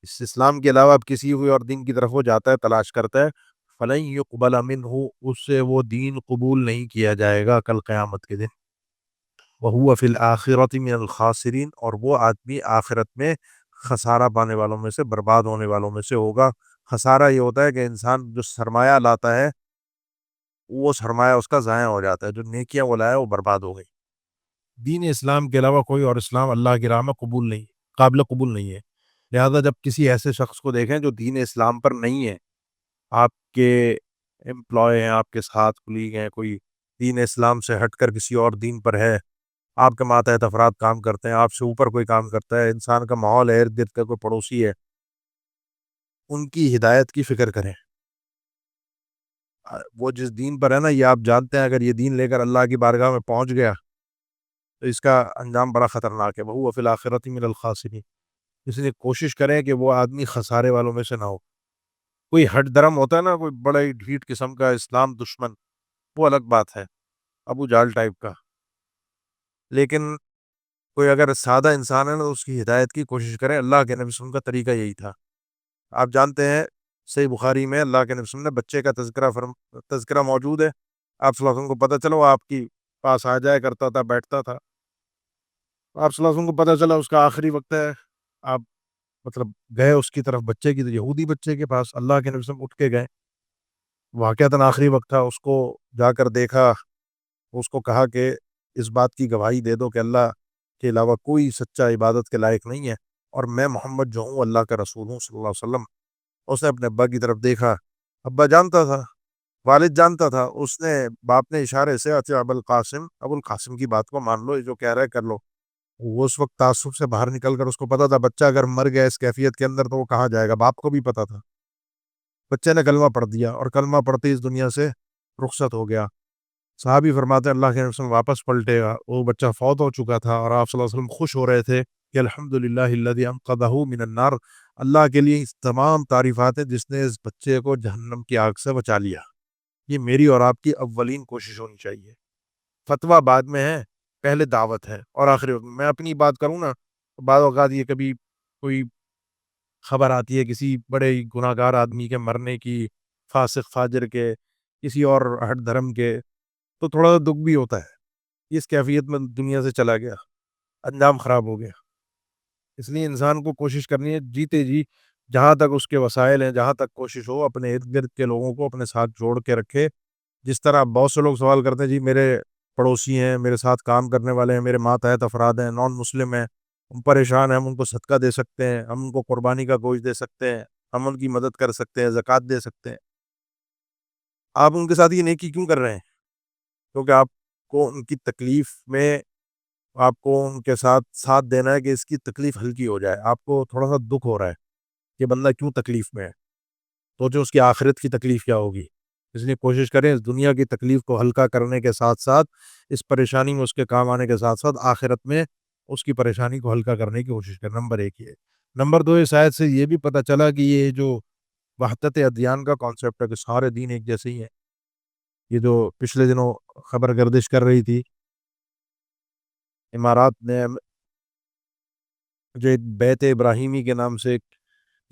اس اسلام کے علاوہ اب کسی ہوئی اور دین کی طرف وہ جاتا ہے، تلاش کرتا ہے، فلن یقبل منہ، اس سے وہ دین قبول نہیں کیا جائے گا کل قیامت کے دن، وہو فی الآخرۃ من الخاسرین، اور وہ آدمی آخرت میں خسارہ پانے والوں میں سے، برباد ہونے والوں میں سے ہوگا۔ خسارہ یہ ہوتا ہے کہ انسان جو سرمایہ لاتا ہے وہ سرمایہ اس کا ضائع ہو جاتا ہے، جو نیکیاں وہ لایا وہ برباد ہو گئی۔ دین اسلام کے علاوہ کوئی اور اسلام اللہ کی راہ میں قبول نہیں، قابل قبول نہیں ہے۔ لہذا جب کسی ایسے شخص کو دیکھیں جو دین اسلام پر نہیں ہے، آپ کے امپلائی ہیں، آپ کے ساتھ کلیگ ہیں، کوئی دین اسلام سے ہٹ کر کسی اور دین پر ہے، آپ کے ماتحت افراد کام کرتے ہیں، آپ سے اوپر کوئی کام کرتا ہے، انسان کا ماحول ہے، ارد گرد کا کوئی پڑوسی ہے، ان کی ہدایت کی فکر کریں۔ وہ جس دین پر ہے نا، یہ آپ جانتے ہیں اگر یہ دین لے کر اللہ کی بارگاہ میں پہنچ گیا تو اس کا انجام بڑا خطرناک ہے، وہو فی الآخرۃ من الخاسرین۔ اس لیے کوشش کریں کہ وہ آدمی خسارے والوں میں سے نہ ہو۔ کوئی ہٹ درم ہوتا ہے نا، کوئی بڑا ہی ڈھیٹ قسم کا اسلام دشمن، وہ الگ بات ہے، ابو جہل ٹائپ کا، لیکن کوئی اگر سادہ انسان ہے نا تو اس کی ہدایت کی کوشش کریں۔ اللہ کے نبی صلی اللہ علیہ وسلم کا طریقہ یہی تھا۔ آپ جانتے ہیں صحیح بخاری میں اللہ کے نبی صلی اللہ علیہ وسلم نے بچے کا تذکرہ موجود ہے، آپ صلی اللہ علیہ وسلم کو پتہ چلا وہ آپ کی پاس آ جایا کرتا تھا، بیٹھتا تھا، آپ صلی اللہ علیہ وسلم کو پتہ چلا اس کا آخری وقت ہے، آپ مطلب گئے اس کی طرف، بچے کی، یہودی بچے کے پاس، اللہ کے نبی صلی اللہ علیہ وسلم اٹھ کے گئے، واقعتاً آخری وقت تھا، اس کو جا کر دیکھا، اس کو کہا کہ اس بات کی گواہی دے دو کہ اللہ کے علاوہ کوئی سچا عبادت کے لائق نہیں ہے، اور میں محمد جو ہوں اللہ کا رسول ہوں صلی اللہ علیہ وسلم۔ اس نے اپنے ابا کی طرف دیکھا، ابا جانتا تھا، والد جانتا تھا، اس نے باپ نے اشارے سے اچھا ابو القاسم کی بات کو مان لو، یہ جو کہہ رہا ہے کر لو۔ وہ اس وقت تعصب سے باہر نکل کر، اس کو پتا تھا بچہ اگر مر گیا اس کیفیت کے اندر تو وہ کہاں جائے گا، باپ کو بھی پتا تھا۔ بچے نے کلمہ پڑھ دیا اور کلمہ پڑھتے ہی اس دنیا سے رخصت ہو گیا۔ صحابی فرماتے ہیں اللہ کے رسول واپس پلٹے گا، وہ بچہ فوت ہو چکا تھا، اور آپ صلی اللہ علیہ وسلم خوش ہو رہے تھے کہ الحمدللہ الذی انقذہ من النار، اللہ کے لیے اس تمام تعریفات ہیں جس نے اس بچے کو جہنم کی آگ سے بچا لیا۔ یہ میری اور آپ کی اولین کوشش ہونی چاہیے۔ فتویٰ بعد میں ہے، پہلے دعوت ہے، اور آخری وقت میں اپنی بات کروں نا، بعض اوقات یہ کبھی کوئی خبر آتی ہے کسی بڑے گناہ گار آدمی کے مرنے کی، فاسق فاجر کے، کسی اور ہٹ دھرم کے، تو تھوڑا سا دکھ بھی ہوتا ہے، اس کیفیت میں دنیا سے چلا گیا، انجام خراب ہو گیا۔ اس لیے انسان کو کوشش کرنی ہے جیتے جی، جہاں تک اس کے وسائل ہیں، جہاں تک کوشش ہو، اپنے ارد گرد کے لوگوں کو اپنے ساتھ جوڑ کے رکھے۔ جس طرح بہت سے لوگ سوال کرتے ہیں جی میرے پڑوسی ہیں، میرے ساتھ کام کرنے والے ہیں، میرے ماتحت افراد ہیں، نان مسلم ہیں، ہم پریشان ہیں، ہم ان کو صدقہ دے سکتے ہیں، ہم ان کو قربانی کا گوشت دے سکتے ہیں، ہم ان کی مدد کر سکتے ہیں، زکوٰۃ دے سکتے ہیں۔ آپ ان کے ساتھ یہ نیکی کیوں کر رہے ہیں؟ کیونکہ آپ کو ان کی تکلیف میں، آپ کو ان کے ساتھ ساتھ دینا ہے کہ اس کی تکلیف ہلکی ہو جائے۔ آپ کو تھوڑا سا دکھ ہو رہا ہے کہ بندہ کیوں تکلیف میں ہے، تو جو اس کی آخرت کی تکلیف کیا ہوگی۔ اس لیے کوشش کریں اس دنیا کی تکلیف کو ہلکا کرنے کے ساتھ ساتھ، اس پریشانی میں اس کے کام آنے کے ساتھ ساتھ، آخرت میں اس کی پریشانی کو ہلکا کرنے کی کوشش کریں۔ نمبر 1 یہ۔ نمبر 2، اس آیت سے یہ بھی پتہ چلا کہ یہ جو وحدت ادیان کا کانسیپٹ ہے کہ سارے دین ایک جیسے ہی ہیں، یہ جو پچھلے دنوں خبر گردش کر رہی تھی، امارات نے جو ایک بیت ابراہیمی کے نام سے ایک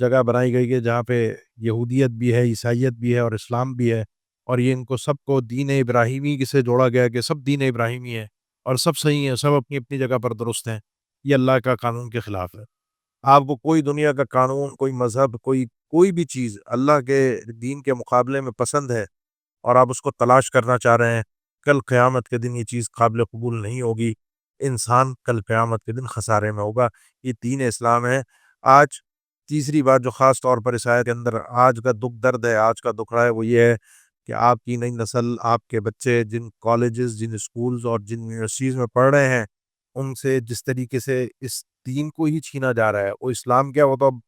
جگہ بنائی گئی ہے جہاں پہ یہودیت بھی ہے، عیسائیت بھی ہے اور اسلام بھی ہے، اور یہ ان کو سب کو دین ابراہیمی سے جوڑا گیا کہ سب دین ابراہیمی ہے اور سب صحیح ہیں، سب اپنی اپنی جگہ پر درست ہیں۔ یہ اللہ کا قانون کے خلاف ہے۔ آپ کو کوئی دنیا کا قانون، کوئی مذہب، کوئی بھی چیز اللہ کے دین کے مقابلے میں پسند ہے اور آپ اس کو تلاش کرنا چاہ رہے ہیں، کل قیامت کے دن یہ چیز قابل قبول نہیں ہوگی۔ انسان کل قیامت کے دن خسارے میں ہوگا۔ یہ دین اسلام ہے۔ آج تیسری بات جو خاص طور پر اس آیت کے اندر آج کا دکھ درد ہے، آج کا دکھ رہا ہے، وہ یہ ہے کہ آپ کی نئی نسل، آپ کے بچے جن کالجز، جن اسکولز اور جن یونیورسٹیز میں پڑھ رہے ہیں، ان سے جس طریقے سے اس دین کو ہی چھینا جا رہا ہے۔ وہ اسلام کیا، وہ تو اب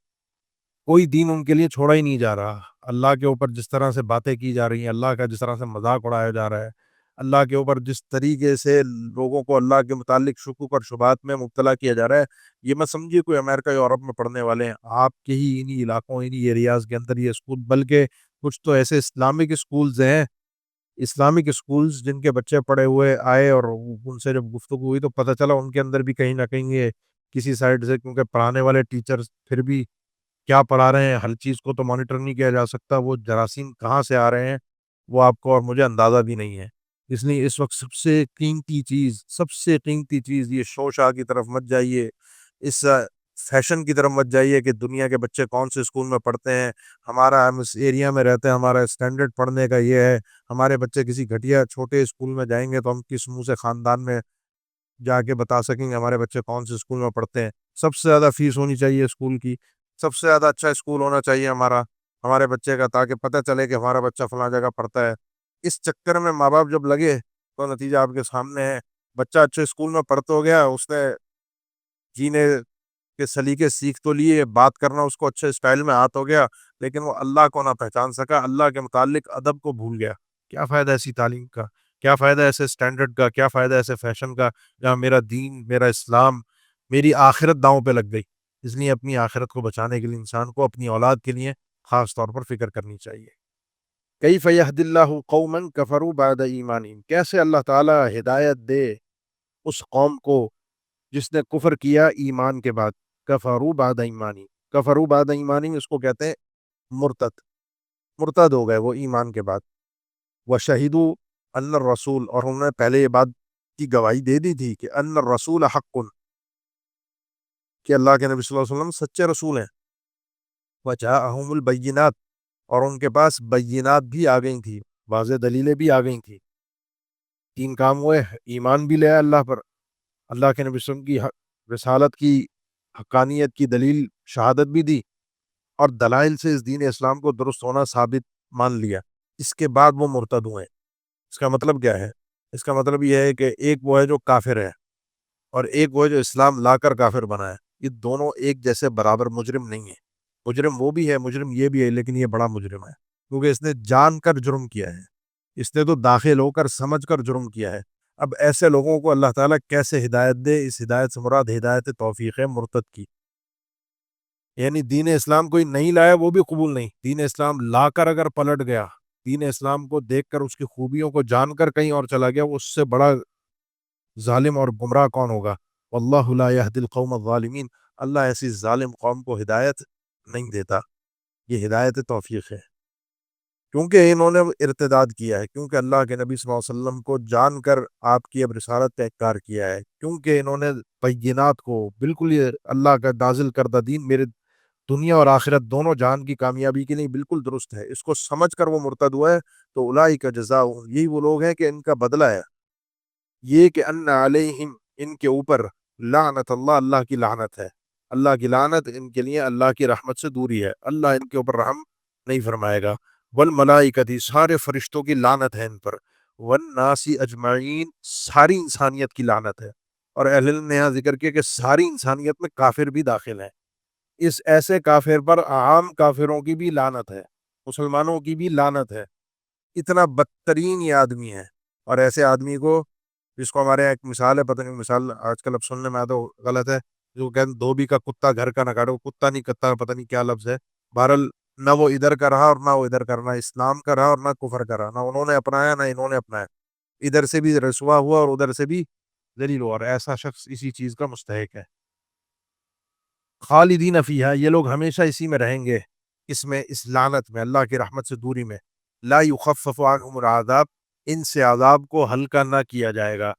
کوئی دین ان کے لیے چھوڑا ہی نہیں جا رہا۔ اللہ کے اوپر جس طرح سے باتیں کی جا رہی ہیں، اللہ کا جس طرح سے مذاق اڑایا جا رہا ہے، اللہ کے اوپر جس طریقے سے لوگوں کو اللہ کے متعلق شکوک اور شبہات میں مبتلا کیا جا رہا ہے، یہ مت سمجھیے کوئی امریکہ یورپ میں پڑھنے والے ہیں، آپ کے ہی انہی علاقوں انہی ایریاز کے اندر یہ اسکول، بلکہ کچھ تو ایسے اسلامک اسکولز ہیں، اسلامک اسکولز جن کے بچے پڑھے ہوئے آئے اور ان سے جب گفتگو ہوئی تو پتہ چلا ان کے اندر بھی کہیں نہ کہیں یہ کسی سائڈ سے، کیونکہ پڑھانے والے ٹیچرز پھر بھی کیا پڑھا رہے ہیں ہر چیز کو تو مانیٹر نہیں کیا جا سکتا، وہ جراثیم کہاں سے آ رہے ہیں وہ آپ کو اور مجھے اندازہ بھی نہیں ہے۔ اس لیے اس وقت سب سے قیمتی چیز یہ شوشا کی طرف مت جائیے، اس فیشن کی طرف مت جائیے کہ دنیا کے بچے کون سے اسکول میں پڑھتے ہیں، ہم اس ایریا میں رہتے ہیں، ہمارا اسٹینڈرڈ پڑھنے کا یہ ہے، ہمارے بچے کسی گھٹیا چھوٹے اسکول میں جائیں گے تو ہم کس منہ سے خاندان میں جا کے بتا سکیں گے ہمارے بچے کون سے اسکول میں پڑھتے ہیں۔ سب سے زیادہ فیس ہونی چاہیے اسکول کی، سب سے زیادہ اچھا اسکول ہونا چاہیے ہمارے بچے کا، تاکہ پتہ چلے کہ ہمارا بچہ فلاں جگہ پڑھتا ہے۔ اس چکر میں ماں باپ جب لگے تو نتیجہ آپ کے سامنے ہے، بچہ اچھے اسکول میں پڑھتا ہو گیا، اس نے جینے کے سلیقے سیکھ تو لیے، بات کرنا اس کو اچھے اسٹائل میں ہاتھ ہو گیا، لیکن وہ اللہ کو نہ پہچان سکا، اللہ کے متعلق ادب کو بھول گیا۔ کیا فائدہ ایسی تعلیم کا، کیا فائدہ ایسے اسٹینڈرڈ کا، کیا فائدہ ایسے فیشن کا جہاں میرا دین، میرا اسلام، میری آخرت داؤں پہ لگ گئی۔ اس لیے اپنی آخرت کو بچانے کے لیے انسان کو اپنی اولاد کے لیے خاص طور پر فکر کرنی چاہیے۔ کیف یہد اللہ قوما کفروا بعد ایمانہم، کیسے اللہ تعالیٰ ہدایت دے اس قوم کو جس نے کفر کیا ایمان کے بعد، کفروا بعد ایمانہم، کفروا بعد ایمانہم اس کو کہتے ہیں مرتد ہو گئے وہ ایمان کے بعد، وشہدوا ان الرسول، اور انہوں نے پہلے یہ بات کی گواہی دے دی تھی کہ ان الرسول حق، کہ اللہ کے نبی صلی اللہ علیہ وسلم سچے رسول ہیں، وجاءہم البینات، اور ان کے پاس بینات بھی آ گئی تھی، واضح دلیلیں بھی آ گئی تھی۔ تین کام ہوئے، ایمان بھی لے آیا اللہ پر، اللہ کے نبی صلی اللہ علیہ وسلم کی رسالت کی حقانیت کی دلیل شہادت بھی دی، اور دلائل سے اس دین اسلام کو درست ہونا ثابت مان لیا۔ اس کے بعد وہ مرتد ہوئے۔ اس کا مطلب کیا ہے؟ اس کا مطلب یہ ہے کہ ایک وہ ہے جو کافر ہے، اور ایک وہ ہے جو اسلام لا کر کافر بنا ہے۔ یہ دونوں ایک جیسے برابر مجرم نہیں ہیں، مجرم وہ بھی ہے، مجرم یہ بھی ہے، لیکن یہ بڑا مجرم ہے کیونکہ اس نے جان کر جرم کیا ہے، اس نے تو داخل ہو کر سمجھ کر جرم کیا ہے۔ اب ایسے لوگوں کو اللہ تعالیٰ کیسے ہدایت دے؟ اس ہدایت سے مراد ہدایت توفیق ہے مرتد کی، یعنی دین اسلام کوئی نہیں لایا وہ بھی قبول نہیں، دین اسلام لا کر اگر پلٹ گیا، دین اسلام کو دیکھ کر اس کی خوبیوں کو جان کر کہیں اور چلا گیا، وہ اس سے بڑا ظالم اور گمراہ کون ہوگا؟ واللہ لا یہدی القوم الظالمین، اللہ ایسی ظالم قوم کو ہدایت نہیں دیتا۔ یہ ہدایت توفیق ہے کیونکہ انہوں نے ارتداد کیا ہے، کیونکہ اللہ کے نبی صلی اللہ علیہ وسلم کو جان کر آپ کی اب رسالت کا انکار کیا ہے، کیونکہ انہوں نے بینات کو بالکل یہ اللہ کا نازل کردہ دین میرے دنیا اور آخرت دونوں جان کی کامیابی کے لیے بالکل درست ہے، اس کو سمجھ کر وہ مرتد ہوا ہے، تو اولئک جزاؤہم، یہی وہ لوگ ہیں کہ ان کا بدلہ ہے یہ کہ ان علیہم، ان کے اوپر لعنت اللہ، اللہ کی لعنت ہے، اللہ کی لعنت ان کے لیے اللہ کی رحمت سے دوری ہے، اللہ ان کے اوپر رحم نہیں فرمائے گا، والملائکۃ، سارے فرشتوں کی لعنت ہے ان پر، والناس اجمعین، ساری انسانیت کی لعنت ہے، اور اہل علم نے یہاں ذکر کیا کہ ساری انسانیت میں کافر بھی داخل ہیں، اس ایسے کافر پر عام کافروں کی بھی لعنت ہے، مسلمانوں کی بھی لعنت ہے، اتنا بدترین یہ آدمی ہے، اور ایسے آدمی کو، جس کو ہمارے یہاں ایک مثال ہے، پتہ نہیں مثال آج کل اب سننے میں آتا غلط ہے، جو کہتے ہیں دھوبی کا کتا گھر کا نہ کاٹو، کتا نہیں کتا پتہ نہیں کیا لفظ ہے، بہرحال نہ وہ ادھر کا رہا اور نہ وہ ادھر کا رہا، نہ اسلام کا رہا اور نہ کفر کا رہا، نہ انہوں نے اپنایا نہ انہوں نے اپنایا، ادھر سے بھی رسوا ہوا اور ادھر سے بھی ذلیل ہوا، اور ایسا شخص اسی چیز کا مستحق ہے۔ خالدین فیہا، یہ لوگ ہمیشہ اسی میں رہیں گے، اس میں، اس لعنت میں، اللہ کی رحمت سے دوری میں، لا یخفف عنہم العذاب، ان سے عذاب کو ہلکا نہ کیا جائے گا۔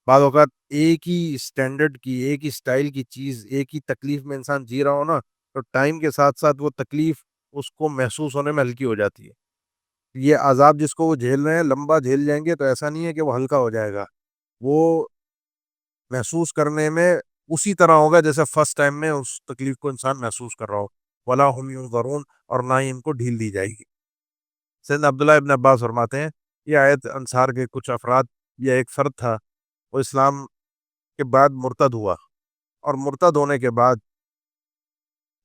بعض اوقات ایک ہی اسٹینڈرڈ کی، ایک ہی اسٹائل کی چیز، ایک ہی تکلیف میں انسان جی رہا ہو نا، تو ٹائم کے ساتھ ساتھ وہ تکلیف اس کو محسوس ہونے میں ہلکی ہو جاتی ہے۔ یہ عذاب جس کو وہ جھیل رہے ہیں لمبا جھیل جائیں گے تو ایسا نہیں ہے کہ وہ ہلکا ہو جائے گا، وہ محسوس کرنے میں اسی طرح ہوگا جیسے فرسٹ ٹائم میں اس تکلیف کو انسان محسوس کر رہا ہو، ولا هم ينظرون، اور نہ ہی ان کو ڈھیل دی جائے گی۔ سیدنا عبداللہ ابن عباس فرماتے ہیں، یہ آیت انصار کے کچھ افراد، یہ ایک فرد تھا، وہ اسلام کے بعد مرتد ہوا، اور مرتد ہونے کے بعد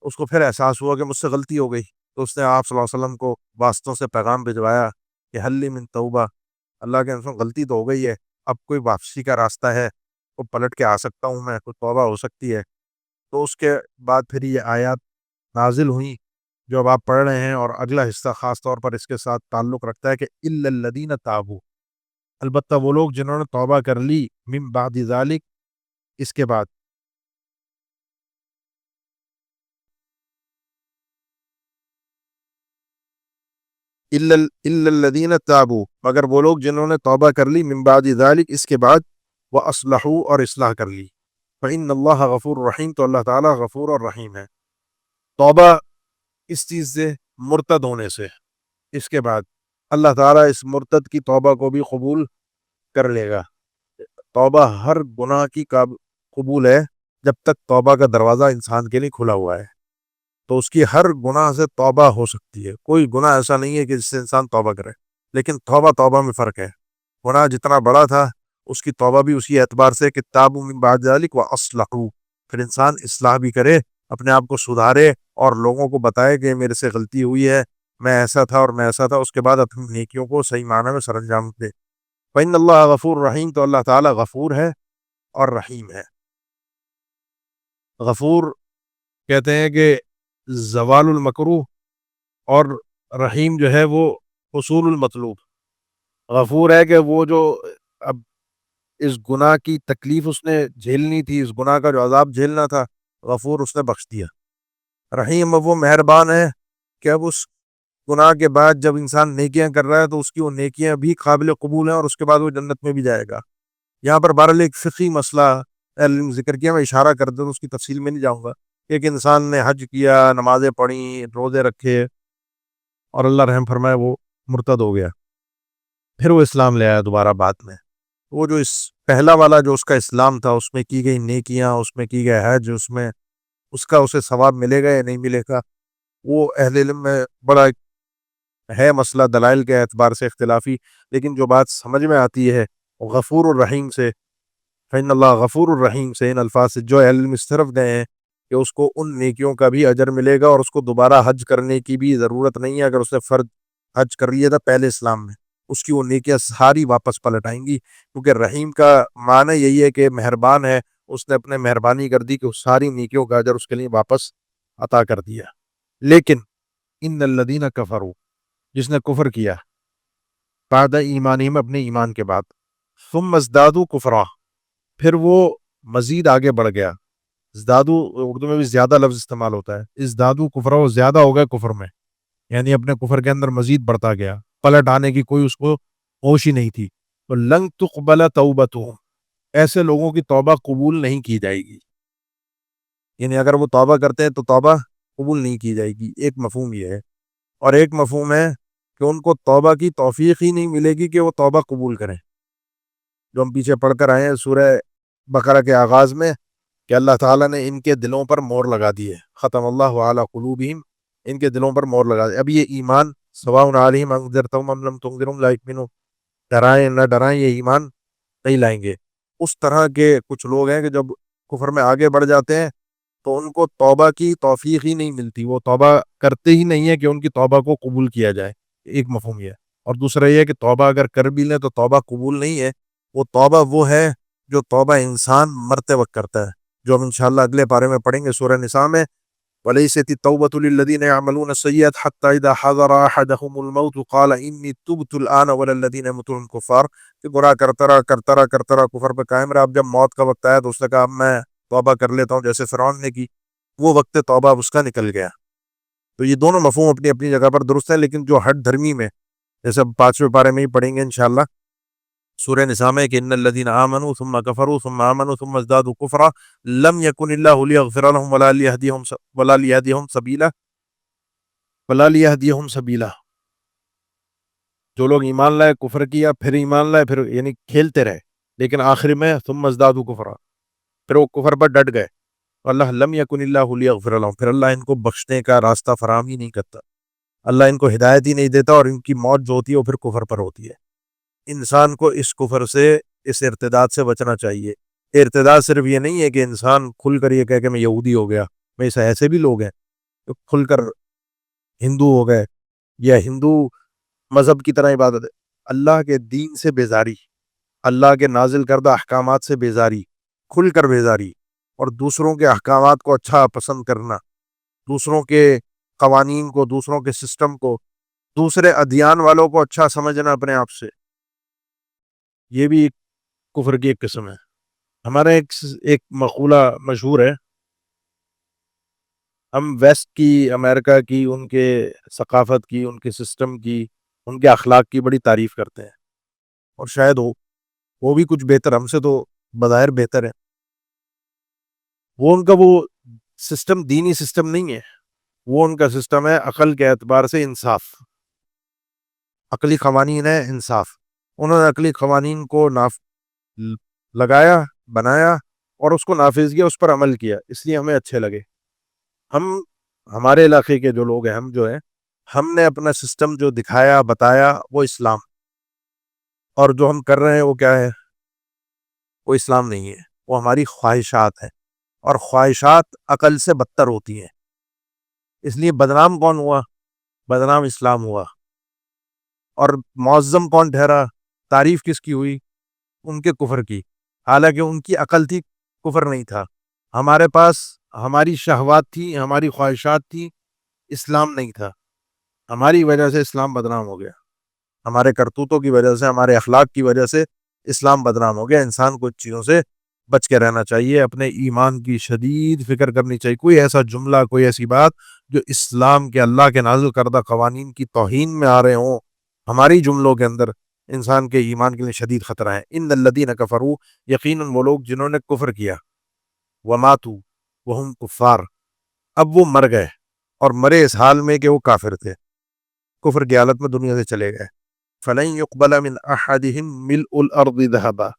اس کو پھر احساس ہوا کہ مجھ سے غلطی ہو گئی، تو اس نے آپ صلی اللہ علیہ وسلم کو واسطوں سے پیغام بھجوایا کہ حل لی من توبہ، اللہ کے رسول غلطی تو ہو گئی ہے، اب کوئی واپسی کا راستہ ہے، وہ پلٹ کے آ سکتا ہوں میں، کوئی توبہ ہو سکتی ہے۔ تو اس کے بعد پھر یہ آیات نازل ہوئیں جو اب آپ پڑھ رہے ہیں، اور اگلا حصہ خاص طور پر اس کے ساتھ تعلق رکھتا ہے کہ الا الذین تابوا، البتہ وہ لوگ جنہوں نے توبہ کر لی، من بعد ذالک، اس کے بعد، الا الذین تابوا، مگر وہ لوگ جنہوں نے توبہ کر لی، من بعد ذالک، اس کے بعد، واصلحوا، اور اصلاح کر لی، فإن اللہ غفور رحیم، تو اللہ تعالیٰ غفور اور رحیم ہے۔ توبہ اس چیز سے، مرتد ہونے سے، اس کے بعد اللہ تعالیٰ اس مرتد کی توبہ کو بھی قبول کر لے گا۔ توبہ ہر گناہ کی قبول ہے جب تک توبہ کا دروازہ انسان کے لیے کھلا ہوا ہے، تو اس کی ہر گناہ سے توبہ ہو سکتی ہے۔ کوئی گناہ ایسا نہیں ہے کہ جس سے انسان توبہ کرے، لیکن توبہ میں فرق ہے۔ گناہ جتنا بڑا تھا اس کی توبہ بھی اسی اعتبار سے کہ تابوا من بعد ذلک واصلحوا، پھر انسان اصلاح بھی کرے، اپنے آپ کو سدھارے اور لوگوں کو بتائے کہ میرے سے غلطی ہوئی ہے، میں ایسا تھا اور میں ایسا تھا، اس کے بعد اپنی نیکیوں کو صحیح معنی میں سر انجام دے۔ فإن اللہ غفور رحیم، تو اللہ تعالیٰ غفور ہے اور رحیم ہے۔ غفور کہتے ہیں کہ زوال المکروہ، اور رحیم جو ہے وہ حصول المطلوب۔ غفور ہے کہ وہ جو اب اس گناہ کی تکلیف اس نے جھیلنی تھی، اس گناہ کا جو عذاب جھیلنا تھا، غفور اس نے بخش دیا۔ رحیم اب وہ مہربان ہے کہ اب اس گناہ کے بعد جب انسان نیکیاں کر رہا ہے تو اس کی وہ نیکیاں بھی قابل قبول ہیں، اور اس کے بعد وہ جنت میں بھی جائے گا۔ یہاں پر بہرحال ایک فقہی مسئلہ علم ذکر کیا، میں اشارہ کر دوں، اس کی تفصیل میں نہیں جاؤں گا۔ ایک انسان نے حج کیا، نمازیں پڑھی، روزے رکھے، اور اللہ رحم فرمائے وہ مرتد ہو گیا، پھر وہ اسلام لے آیا دوبارہ بعد میں۔ وہ جو اس پہلا والا جو اس کا اسلام تھا، اس میں کی گئی نیکیاں، اس میں کی گئے حج، اس میں اس کا اسے ثواب ملے گا یا نہیں ملے گا، وہ اہل علم میں بڑا ہے مسئلہ، دلائل کے اعتبار سے اختلافی، لیکن جو بات سمجھ میں آتی ہے وہ غفور الرحیم سے، فإن اللہ غفور الرحیم سے، ان الفاظ سے جو علم اس طرف گئے ہیں کہ اس کو ان نیکیوں کا بھی اجر ملے گا، اور اس کو دوبارہ حج کرنے کی بھی ضرورت نہیں ہے۔ اگر اس نے فرض حج کر لیا تھا پہلے اسلام میں، اس کی وہ نیکیاں ساری واپس پلٹ آئیں گی، کیونکہ رحیم کا معنی یہی ہے کہ مہربان ہے، اس نے اپنے مہربانی کر دی کہ اس ساری نیکیوں کا اجر اس کے لیے واپس عطا کر دیا۔ لیکن ان الذین کفروا، جس نے کفر کیا، بعد ایمانہم، اپنے ایمان کے بعد، ثم ازدادوا کفرا، پھر وہ مزید آگے بڑھ گیا۔ ازدادو اردو میں بھی زیادہ لفظ استعمال ہوتا ہے، ازدادو کفرا، وہ زیادہ ہو گئے کفر میں، یعنی اپنے کفر کے اندر مزید بڑھتا گیا، پلٹ آنے کی کوئی اس کو ہوش ہی نہیں تھی، تو لن تقبل توبتہم، ایسے لوگوں کی توبہ قبول نہیں کی جائے گی۔ یعنی اگر وہ توبہ کرتے ہیں تو توبہ قبول نہیں کی جائے گی، ایک مفہوم یہ ہے۔ اور ایک مفہوم ہے کہ ان کو توبہ کی توفیق ہی نہیں ملے گی کہ وہ توبہ قبول کریں، جو ہم پیچھے پڑھ کر آئے ہیں سورہ بقرہ کے آغاز میں، کہ اللہ تعالیٰ نے ان کے دلوں پر مہر لگا دی ہے، ختم اللہ علی قلوبہم، ان کے دلوں پر مہر لگا دی۔ اب یہ ایمان سواء علیہم انذرتہم ام لم تنذرہم لا یؤمنون، ڈرائیں نہ ڈرائیں یہ ایمان نہیں لائیں گے۔ اس طرح کے کچھ لوگ ہیں کہ جب کفر میں آگے بڑھ جاتے ہیں تو ان کو توبہ کی توفیق ہی نہیں ملتی، وہ توبہ کرتے ہی نہیں ہے کہ ان کی توبہ کو قبول کیا جائے، ایک مفہوم یہ ہے۔ اور دوسرا یہ ہے کہ توبہ اگر کر بھی لیں تو توبہ قبول نہیں ہے، وہ توبہ وہ ہے جو توبہ انسان مرتے وقت کرتا ہے، جو ہم انشاءاللہ اگلے پارے میں پڑھیں گے سورہ نساء میں، وَلَيْسَتِ التَّوْبَةُ لِلَّذِينَ يَعْمَلُونَ السَّيِّئَاتِ حَتَّى إِذَا حَضَرَ أَحَدَهُمُ الْمَوْتُ قَالَ إِنِّي تُبْتُ الْآنَ وَلَا الَّذِينَ يَمُوتُونَ وَهُمْ كُفَّارٌ، کہ گناہ کرتا رہا کفر پہ قائم رہا، اب جب موت کا وقت آیا تو اس نے کہا اب میں توبہ کر لیتا ہوں، جیسے فرعون نے کی، وہ وقت توبہ اس کا نکل گیا۔ تو یہ دونوں مفہوم اپنی اپنی جگہ پر درست ہیں، لیکن جو ہٹ دھرمی میں، جیسے اب 5ویں پارے میں ہی پڑھیں گے انشاءاللہ سورہ نساء میں، کہ ان الذین آمنوا ثم کفروا ثم آمنوا ثم ازدادوا کفرا لم یکن اللہ لیغفر لهم ولا لیہدیہم سبیلا۔ جو لوگ ایمان لائے، کفر کیا، پھر ایمان لائے، پھر یعنی کھیلتے رہے، لیکن آخر میں ثم ازدادوا کفرا، پھر وہ کفر پر ڈٹ گئے، اللہ لم یکن اللہ لیغفر لهم، پھر اللہ ان کو بخشنے کا راستہ فراہم ہی نہیں کرتا، اللہ ان کو ہدایت ہی نہیں دیتا، اور ان کی موت جو ہوتی ہے وہ پھر کفر پر ہوتی ہے۔ انسان کو اس کفر سے، اس ارتداد سے بچنا چاہیے۔ ارتداد صرف یہ نہیں ہے کہ انسان کھل کر یہ کہے کہ میں یہودی ہو گیا، ایسے بھی لوگ ہیں جو کھل کر ہندو ہو گئے یا ہندو مذہب کی طرح عبادت ہے۔ اللہ کے دین سے بیزاری، اللہ کے نازل کردہ احکامات سے بیزاری، کھل کر بیزاری، اور دوسروں کے احکامات کو اچھا پسند کرنا، دوسروں کے قوانین کو، دوسروں کے سسٹم کو، دوسرے ادیان والوں کو اچھا سمجھنا اپنے آپ سے، یہ بھی کفر کی ایک قسم ہے۔ ہمارا ایک مقولہ مشہور ہے، ہم ویسٹ کی، امریکہ کی، ان کے ثقافت کی، ان کے سسٹم کی، ان کے اخلاق کی بڑی تعریف کرتے ہیں، اور شاید وہ بھی کچھ بہتر، ہم سے تو بظاہر بہتر ہے۔ وہ ان کا وہ سسٹم دینی سسٹم نہیں ہے، وہ ان کا سسٹم ہے عقل کے اعتبار سے انصاف، عقلی قوانین ہے انصاف۔ انہوں نے عقلی قوانین کو لگایا، بنایا، اور اس کو نافذ کیا، اس پر عمل کیا، اس لیے ہمیں اچھے لگے۔ ہمارے علاقے کے جو لوگ ہیں، ہم نے اپنا سسٹم جو دکھایا، بتایا، وہ اسلام، اور جو ہم کر رہے ہیں وہ کیا ہے؟ وہ اسلام نہیں ہے، وہ ہماری خواہشات ہیں، اور خواہشات عقل سے بدتر ہوتی ہیں۔ اس لیے بدنام کون ہوا؟ بدنام اسلام ہوا، اور معظم کون ٹھہرا؟ تعریف کس کی ہوئی؟ ان کے کفر کی، حالانکہ ان کی عقل تھی، کفر نہیں تھا۔ ہمارے پاس ہماری شہوات تھی، ہماری خواہشات تھی، اسلام نہیں تھا، ہماری وجہ سے اسلام بدنام ہو گیا، ہمارے کرتوتوں کی وجہ سے، ہمارے اخلاق کی وجہ سے اسلام بدنام ہو گیا۔ انسان کو چیزوں سے بچ کے رہنا چاہیے، اپنے ایمان کی شدید فکر کرنی چاہیے۔ کوئی ایسا جملہ، کوئی ایسی بات جو اسلام کے، اللہ کے نازل کردہ قوانین کی توہین میں آ رہے ہوں، ہماری جملوں کے اندر انسان کے ایمان کے لیے شدید خطرہ ہے۔ ان الذین کفروا، یقیناً وہ لوگ جنہوں نے کفر کیا، وماتوا وہم کفار، اب وہ مر گئے، اور مرے اس حال میں کہ وہ کافر تھے، کفر کی حالت میں دنیا سے چلے گئے۔ فلن يقبل من احدهم ملء الارض ذهبا،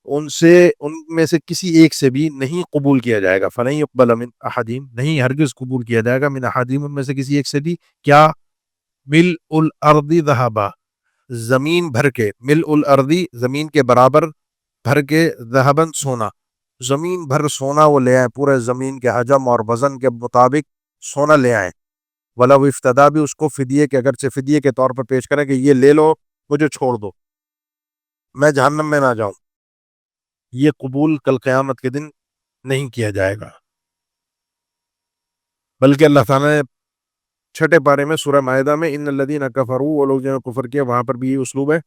ان میں سے کسی ایک سے بھی نہیں قبول کیا جائے گا۔ فلن يقبل من احدهم، نہیں ہرگز قبول کیا جائے گا، من احدهم، ان میں سے کسی ایک سے بھی، کیا؟ ملء الارض ذهبا، زمین بھر کے، ملء الارض، زمین کے برابر، بھر کے، ذهبا، سونا، زمین بھر سونا وہ لے آئے، پورے زمین کے حجم اور وزن کے مطابق سونا لے آئے۔ وَلَوْ افتدا، بھی اس کو فدیے کے، اگرچہ فدیے کے طور پر پیش کریں کہ یہ لے لو، مجھے چھوڑ دو، میں جہنم میں نہ جاؤں، یہ قبول کل قیامت کے دن نہیں کیا جائے گا۔ بلکہ اللہ تعالیٰ نے چھٹے پارے میں سورہ مائدہ میں ان الذین کفروا، وہ لوگ جنہوں نے کفر کیا، وہاں پر بھی یہ اسلوب ہے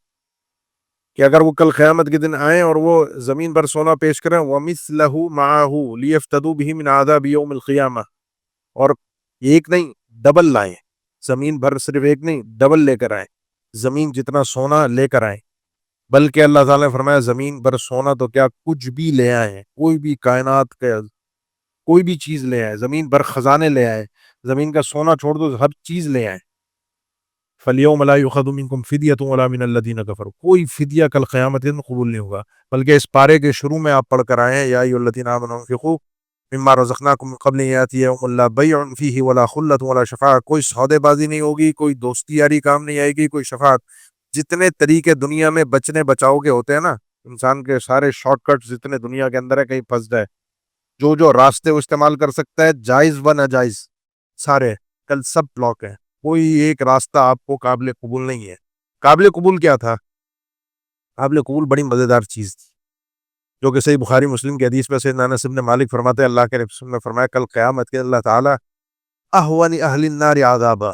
کہ اگر وہ کل قیامت کے دن آئیں اور وہ زمین پر سونا پیش کریں، وَمِثْلَهُ مَعَهُ لِيَفْتَدُوا بِهِ مِنْ عَذَابِ يَوْمِ الْقِيَامَةِ، اور ایک نہیں ڈبل لائیں، زمین بھر صرف ایک نہیں، ڈبل لے کر آئیں، زمین جتنا سونا لے کر آئیں۔ بلکہ اللہ تعالیٰ نے فرمایا زمین بھر سونا تو کیا، کچھ بھی لے آئیں، کوئی بھی کائنات کا کوئی بھی چیز لے آئیں، زمین بھر خزانے لے آئیں، زمین کا سونا چھوڑ دو، ہر چیز لے آئیں۔ فَالْيَوْمَ لَا يُؤْخَذُ مِنْكُمْ فِدْيَةٌ وَلَا مِنَ الَّذِينَ كَفَرُوا، کوئی فدیہ کل قیامت کے دن قبول نہیں ہوگا۔ بلکہ اس پارے کے شروع میں آپ پڑھ کر آئے ہیں، یا ایھا الذین آمنوا انفقوا مما رزقناکم من قبل ان یأتی یوم لا بیع فیہ ولا خلۃ ولا شفاعۃ، کوئی سودے بازی نہیں ہوگی، کوئی دوستی یاری کام نہیں آئے گی، کوئی شفاعت۔ جتنے طریقے دنیا میں بچنے بچاؤ کے ہوتے ہیں نا، انسان کے سارے شارٹ کٹ جتنے دنیا کے اندر ہے، کہیں پھنس جائے، جو راستے وہ استعمال کر سکتا ہے، جائز و ناجائز، سارے کل سب بلاک ہیں۔ کوئی ایک راستہ آپ کو قابل قبول نہیں ہے۔ قابل قبول کیا تھا؟ قابل قبول بڑی مزیدار چیز تھی، جو کہ صحیح بخاری مسلم کی حدیث میں سیدنا انس بن مالک فرماتے ہیں، اللہ کے رسول نے فرمایا کل قیامت کے اللہ تعالیٰ اہون اہل النار عذابا،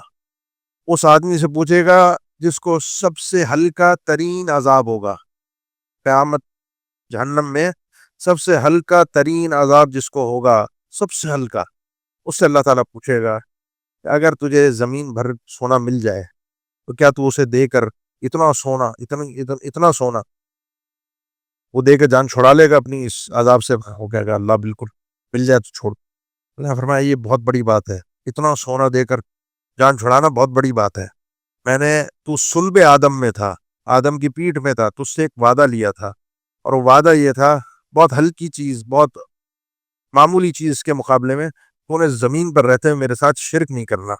اس آدمی سے پوچھے گا جس کو سب سے ہلکا ترین عذاب ہوگا قیامت، جہنم میں سب سے ہلکا ترین عذاب جس کو ہوگا، سب سے ہلکا، اس سے اللہ تعالیٰ پوچھے گا کہ اگر تجھے زمین بھر سونا مل جائے تو کیا تو اسے دے کر اتنا سونا، اتنا سونا وہ دے کے جان چھڑا لے گا اپنی اس عذاب سے؟ وہ کہے گا اللہ بالکل، مل جائے تو چھوڑ۔ اللہ فرمایا یہ بہت بڑی بات ہے، اتنا سونا دے کر جان چھڑانا بہت بڑی بات ہے۔ تو صلب آدم میں تھا، آدم کی پیٹھ میں تھا، تو اس سے ایک وعدہ لیا تھا، اور وہ وعدہ یہ تھا، بہت ہلکی چیز، بہت معمولی چیز کے مقابلے میں، تو نے زمین پر رہتے ہوئے میرے ساتھ شرک نہیں کرنا،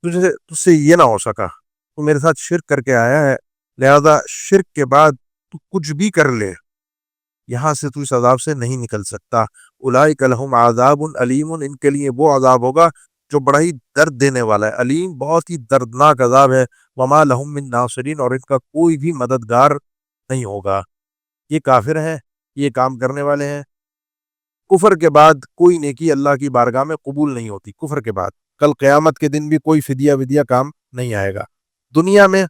تجھ سے یہ نہ ہو سکا، تو میرے ساتھ شرک کر کے آیا ہے، لہذا شرک کے بعد تو کچھ بھی کر لے، یہاں سے تو اس عذاب سے نہیں نکل سکتا۔ اولئک لہم عذاب علیم، ان کے لیے وہ عذاب ہوگا جو بڑا ہی درد دینے والا ہے، علیم بہت ہی دردناک عذاب ہے، وما لہم من ناصرین، اور ان کا کوئی بھی مددگار نہیں ہوگا۔ یہ کافر ہیں، یہ کام کرنے والے ہیں۔ کفر کے بعد کوئی نیکی اللہ کی بارگاہ میں قبول نہیں ہوتی۔ کفر کے بعد کل قیامت کے دن بھی کوئی فدیہ ودیہ کام نہیں آئے گا۔ دنیا میں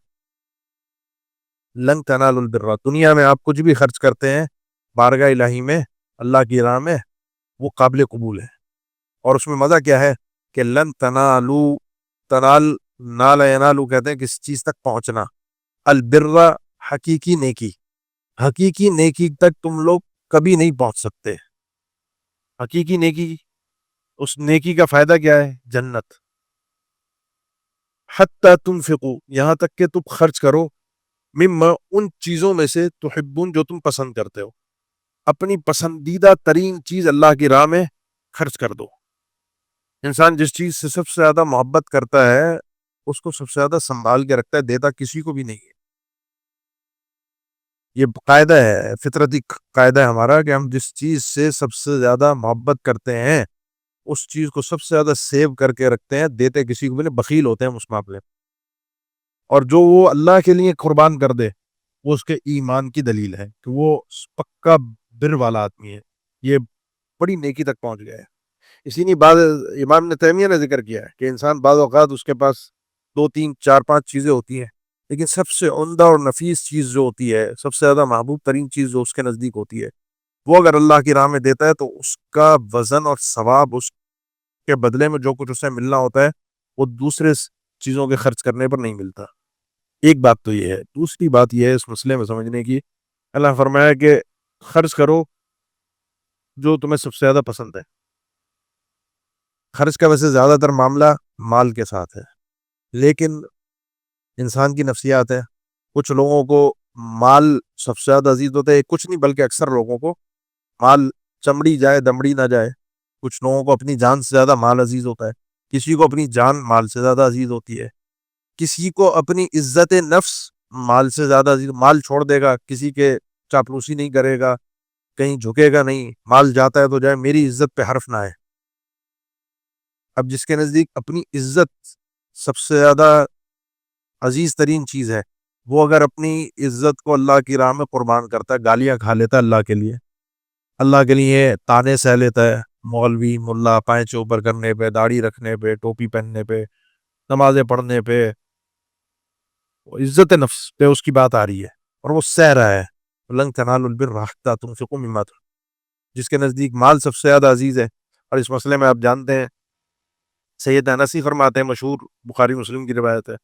لن تنالوا البر، دنیا میں آپ کچھ بھی خرچ کرتے ہیں بارگاہ الہی میں، اللہ کی راہ میں، وہ قابل قبول ہے۔ اور اس میں مزہ کیا ہے کہ لن تنالوا، تنال، نال ینالو کہتے ہیں کسی چیز تک پہنچنا، البر حقیقی نیکی، حقیقی نیکی تک تم لوگ کبھی نہیں پہنچ سکتے۔ حقیقی نیکی، اس نیکی کا فائدہ کیا ہے؟ جنت۔ حتی تنفقوا، یہاں تک کہ تم خرچ کرو، مما، ان چیزوں میں سے، تحبون، جو تم پسند کرتے ہو، اپنی پسندیدہ ترین چیز اللہ کی راہ میں خرچ کر دو۔ انسان جس چیز سے سب سے زیادہ محبت کرتا ہے اس کو سب سے زیادہ سنبھال کے رکھتا ہے، دیتا کسی کو بھی نہیں ہے۔ یہ قاعدہ ہے، فطرتی قاعدہ ہے ہمارا، کہ ہم جس چیز سے سب سے زیادہ محبت کرتے ہیں اس چیز کو سب سے زیادہ سیو کر کے رکھتے ہیں، دیتے کسی کو بھی نہیں، بخیل ہوتے ہیں اس معاملے میں۔ اور جو وہ اللہ کے لیے قربان کر دے وہ اس کے ایمان کی دلیل ہے کہ وہ پکا بر والا آدمی ہے، یہ بڑی نیکی تک پہنچ گیا ہے۔ اسی لیے بعض امام ابن تیمیہ نے ذکر کیا ہے کہ انسان بعض اوقات اس کے پاس 2 3 4 5 چیزیں ہوتی ہیں، لیکن سب سے عمدہ اور نفیس چیز جو ہوتی ہے، سب سے زیادہ محبوب ترین چیز جو اس کے نزدیک ہوتی ہے، وہ اگر اللہ کی راہ میں دیتا ہے تو اس کا وزن اور ثواب، اس کے بدلے میں جو کچھ اسے ملنا ہوتا ہے وہ دوسرے چیزوں کے خرچ کرنے پر نہیں ملتا۔ ایک بات تو یہ ہے۔ دوسری بات یہ ہے اس مسئلے میں سمجھنے کی، اللہ فرمایا کہ خرچ کرو جو تمہیں سب سے زیادہ پسند ہے۔ خرچ کا ویسے زیادہ تر معاملہ مال کے ساتھ ہے، لیکن انسان کی نفسیات ہے، کچھ لوگوں کو مال سب سے زیادہ عزیز ہوتا ہے، کچھ نہیں بلکہ اکثر لوگوں کو مال چمڑی جائے دمڑی نہ جائے، کچھ لوگوں کو اپنی جان سے زیادہ مال عزیز ہوتا ہے، کسی کو اپنی جان مال سے زیادہ عزیز ہوتی ہے، کسی کو اپنی عزت نفس مال سے زیادہ عزیز، مال چھوڑ دے گا، کسی کے چاپلوسی نہیں کرے گا، کہیں جھکے گا نہیں، مال جاتا ہے تو جائے، میری عزت پہ حرف نہ ہے۔ اب جس کے نزدیک اپنی عزت سب سے زیادہ عزیز ترین چیز ہے، وہ اگر اپنی عزت کو اللہ کی راہ میں قربان کرتا ہے، گالیاں کھا لیتا ہے اللہ کے لیے تانے سہ لیتا ہے، مولوی ملا پائیں چوپر کرنے پہ، داڑھی رکھنے پہ، ٹوپی پہننے پہ، نمازیں پڑھنے پہ، عزت نفس پہ اس کی بات آ رہی ہے اور وہ سہ رہا ہے۔ لن تنالوا البر حتی تنفقوا مما تحبون، جس کے نزدیک مال سب سے زیادہ عزیز ہے۔ اور اس مسئلے میں آپ جانتے ہیں سید انس فرماتے ہیں، مشہور بخاری مسلم کی روایت ہے،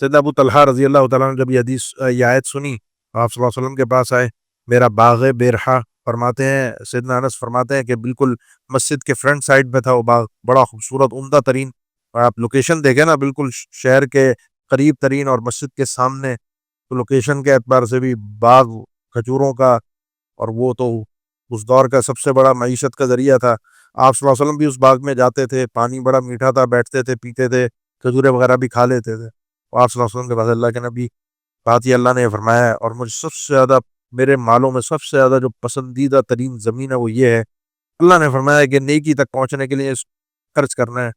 سیدنا ابو طلحہ رضی اللہ تعالیٰ نے جب یہ آیت سنی، آپ صلی اللہ علیہ وسلم کے پاس آئے، میرا باغ بیرحا، فرماتے ہیں سیدنا انس فرماتے ہیں کہ بالکل مسجد کے فرنٹ سائڈ پہ تھا وہ باغ، بڑا خوبصورت عمدہ ترین، اور آپ لوکیشن دیکھیں نا، بالکل شہر کے قریب ترین اور مسجد کے سامنے، تو لوکیشن کے اعتبار سے بھی باغ کھجوروں کا، اور وہ تو اس دور کا سب سے بڑا معیشت کا ذریعہ تھا۔ آپ صلی اللہ علیہ وسلم بھی اس باغ میں جاتے تھے، پانی بڑا میٹھا تھا، بیٹھتے تھے، پیتے تھے، کھجوریں وغیرہ بھی کھا لیتے تھے۔ اور آپ صلی اللہ علیہ وسلم کے بعد اللہ کے نبی، بات یہ اللہ نے فرمایا ہے، اور مجھے سب سے زیادہ، میرے مالوں میں سب سے زیادہ جو پسندیدہ ترین زمین ہے وہ یہ ہے، اللہ نے فرمایا کہ نیکی تک پہنچنے کے لیے خرچ کرنا ہے،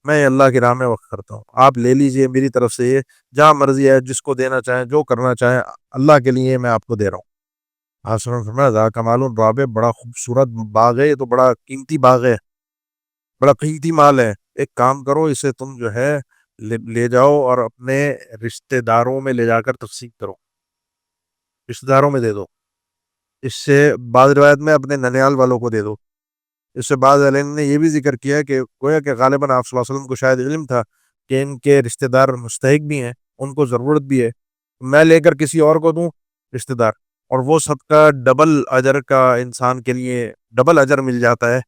میں اللہ کی راہ میں وقت کرتا ہوں، آپ لے لیجئے میری طرف سے، یہ جہاں مرضی ہے، جس کو دینا چاہیں، جو کرنا چاہیں، اللہ کے لیے میں آپ کو دے رہا ہوں۔ آپ صلی اللہ علیہ وسلم نے فرمایا ذا کمال رابع، بڑا خوبصورت باغ ہے، یہ تو بڑا قیمتی باغ ہے، بڑا قیمتی مال ہے، ایک کام کرو، اسے تم جو ہے لے جاؤ اور اپنے رشتہ داروں میں لے جا کر تقسیم کرو، رشتہ داروں میں دے دو، اس سے بعض روایت میں اپنے ننیال والوں کو دے دو۔ اس سے بعض علماء نے یہ بھی ذکر کیا کہ گویا کہ غالباً آپ صلی اللہ علیہ وسلم کو شاید علم تھا کہ ان کے رشتہ دار مستحق بھی ہیں، ان کو ضرورت بھی ہے، میں لے کر کسی اور کو دوں رشتہ دار، اور وہ صدقہ ڈبل اجر کا، انسان کے لیے ڈبل اجر مل جاتا ہے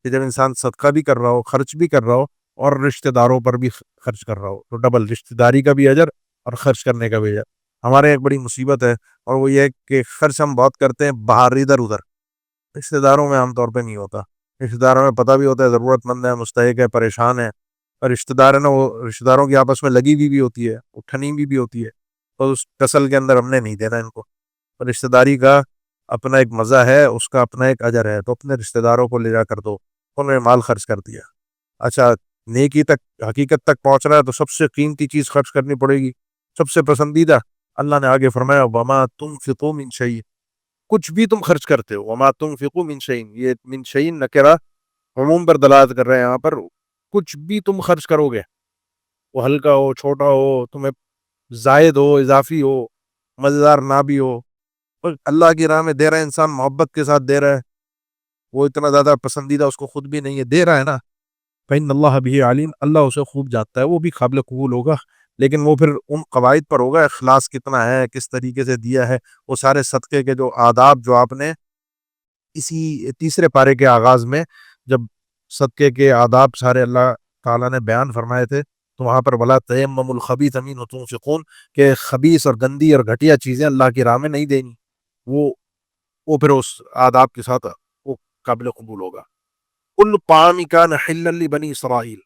کہ جب انسان صدقہ بھی کر رہا ہو، خرچ بھی کر رہا ہو، اور رشتہ داروں پر بھی خرچ کر رہا ہو، تو ڈبل رشتہ داری کا بھی اجر اور خرچ کرنے کا بھی اجر۔ ہمارے ایک بڑی مصیبت ہے، اور وہ یہ ہے کہ خرچ ہم بہت کرتے ہیں باہر ادھر ادھر، رشتہ داروں میں عام طور پہ نہیں ہوتا۔ رشتہ داروں میں پتہ بھی ہوتا ہے ضرورت مند ہے، مستحق ہے، پریشان ہے، اور رشتہ دار ہے نا، وہ رشتہ داروں کی آپس میں لگی بھی ہوتی ہے، اٹھنی بھی ہوتی ہے، اور اس کسل کے اندر ہم نے نہیں دینا ان کو۔ اور رشتہ داری کا اپنا ایک مزہ ہے، اس کا اپنا ایک اجر ہے، تو اپنے رشتہ داروں کو لے جا کر دو، انہوں نے مال خرچ کر دیا۔ اچھا، نیکی تک، حقیقت تک پہنچنا ہے تو سب سے قیمتی چیز خرچ کرنی پڑے گی، سب سے پسندیدہ اللہ نے آگے فرمایا وما تنفقوا من شیء، کچھ بھی تم خرچ کرتے ہو، وما تنفقوا من شیء، یہ من شیء نکرہ عموم پر دلالت کر رہے ہیں یہاں پر، کچھ بھی تم خرچ کرو گے، وہ ہلکا ہو چھوٹا ہو، تمہیں زائد ہو اضافی ہو مزیدار نہ بھی ہو، پر اللہ کی راہ میں دے رہا ہے انسان، محبت کے ساتھ دے رہا ہے، وہ اتنا زیادہ پسندیدہ اس کو خود بھی نہیں ہے، دے رہا ہے نا، فإن اللہ بھی علیم، اللہ اسے خوب جانتا ہے، وہ بھی قابل قبول ہوگا، لیکن وہ پھر ان قواعد پر ہوگا، اخلاص کتنا ہے، کس طریقے سے دیا ہے، وہ سارے صدقے کے جو آداب جو آپ نے اسی تیسرے پارے کے آغاز میں جب صدقے کے آداب سارے اللہ تعالیٰ نے بیان فرمائے تھے، تو وہاں پر ولا تیمموا الخبیث منہ تنفقون، کہ خبیث اور گندی اور گھٹیا چیزیں اللہ کی راہ میں نہیں دینی، وہ پھر اس آداب کے ساتھ وہ قابل قبول ہوگا۔ کل طعام کان حلا لبنی اسرائیل،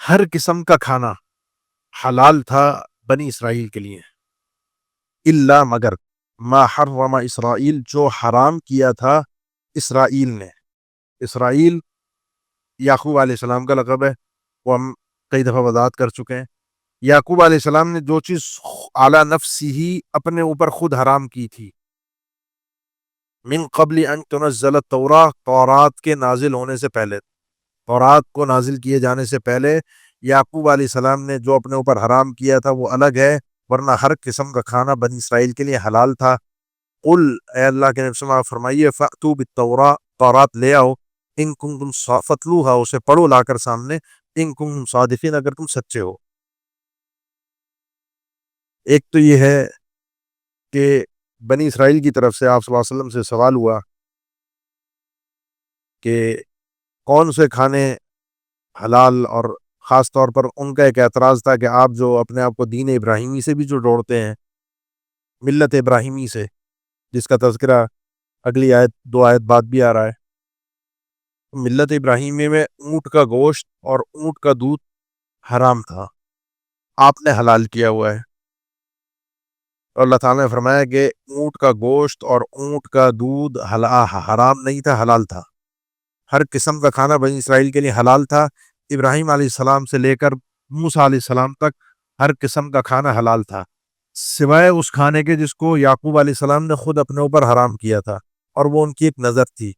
ہر قسم کا کھانا حلال تھا بنی اسرائیل کے لیے، الا مگر ما حرم اسرائیل، جو حرام کیا تھا اسرائیل نے، اسرائیل یعقوب علیہ السلام کا لقب ہے، وہ ہم کئی دفعہ وضاحت کر چکے ہیں، یعقوب علیہ السلام نے جو چیز اعلی نفسی ہی اپنے اوپر خود حرام کی تھی، من قبل ان تنزل التوراۃ، تورات کے نازل ہونے سے پہلے، تورات کو نازل کیے جانے سے پہلے یعقوب علیہ السلام نے جو اپنے اوپر حرام کیا تھا وہ الگ ہے، ورنہ ہر قسم کا کھانا بنی اسرائیل کے لیے حلال تھا۔ قل، اے اللہ کے نبی صلی اللہ علیہ وسلم فرمائیے، فأتوا بالتوراۃ، تورات لے آؤ، ان کنتم فتلوہا، اسے پڑھو لا کر سامنے، ان کنتم صادقین، اگر تم سچے ہو۔ ایک تو یہ ہے کہ بنی اسرائیل کی طرف سے آپ صلی اللہ علیہ وسلم سے سوال ہوا کہ کون سے کھانے حلال، اور خاص طور پر ان کا ایک اعتراض تھا کہ آپ جو اپنے آپ کو دین ابراہیمی سے بھی جو جوڑتے ہیں، ملت ابراہیمی سے، جس کا تذکرہ اگلی آیت 2 آیت بعد بھی آ رہا ہے، ملت ابراہیمی میں اونٹ کا گوشت اور اونٹ کا دودھ حرام تھا، آپ نے حلال کیا ہوا ہے، اور اللہ تعالیٰ نے فرمایا کہ اونٹ کا گوشت اور اونٹ کا دودھ حرام نہیں تھا، حلال تھا، ہر قسم کا کھانا بنی اسرائیل کے لیے حلال تھا، ابراہیم علیہ السلام سے لے کر موسیٰ علیہ السلام تک ہر قسم کا کھانا حلال تھا، سوائے اس کھانے کے جس کو یعقوب علیہ السلام نے خود اپنے اوپر حرام کیا تھا، اور وہ ان کی ایک نظر تھی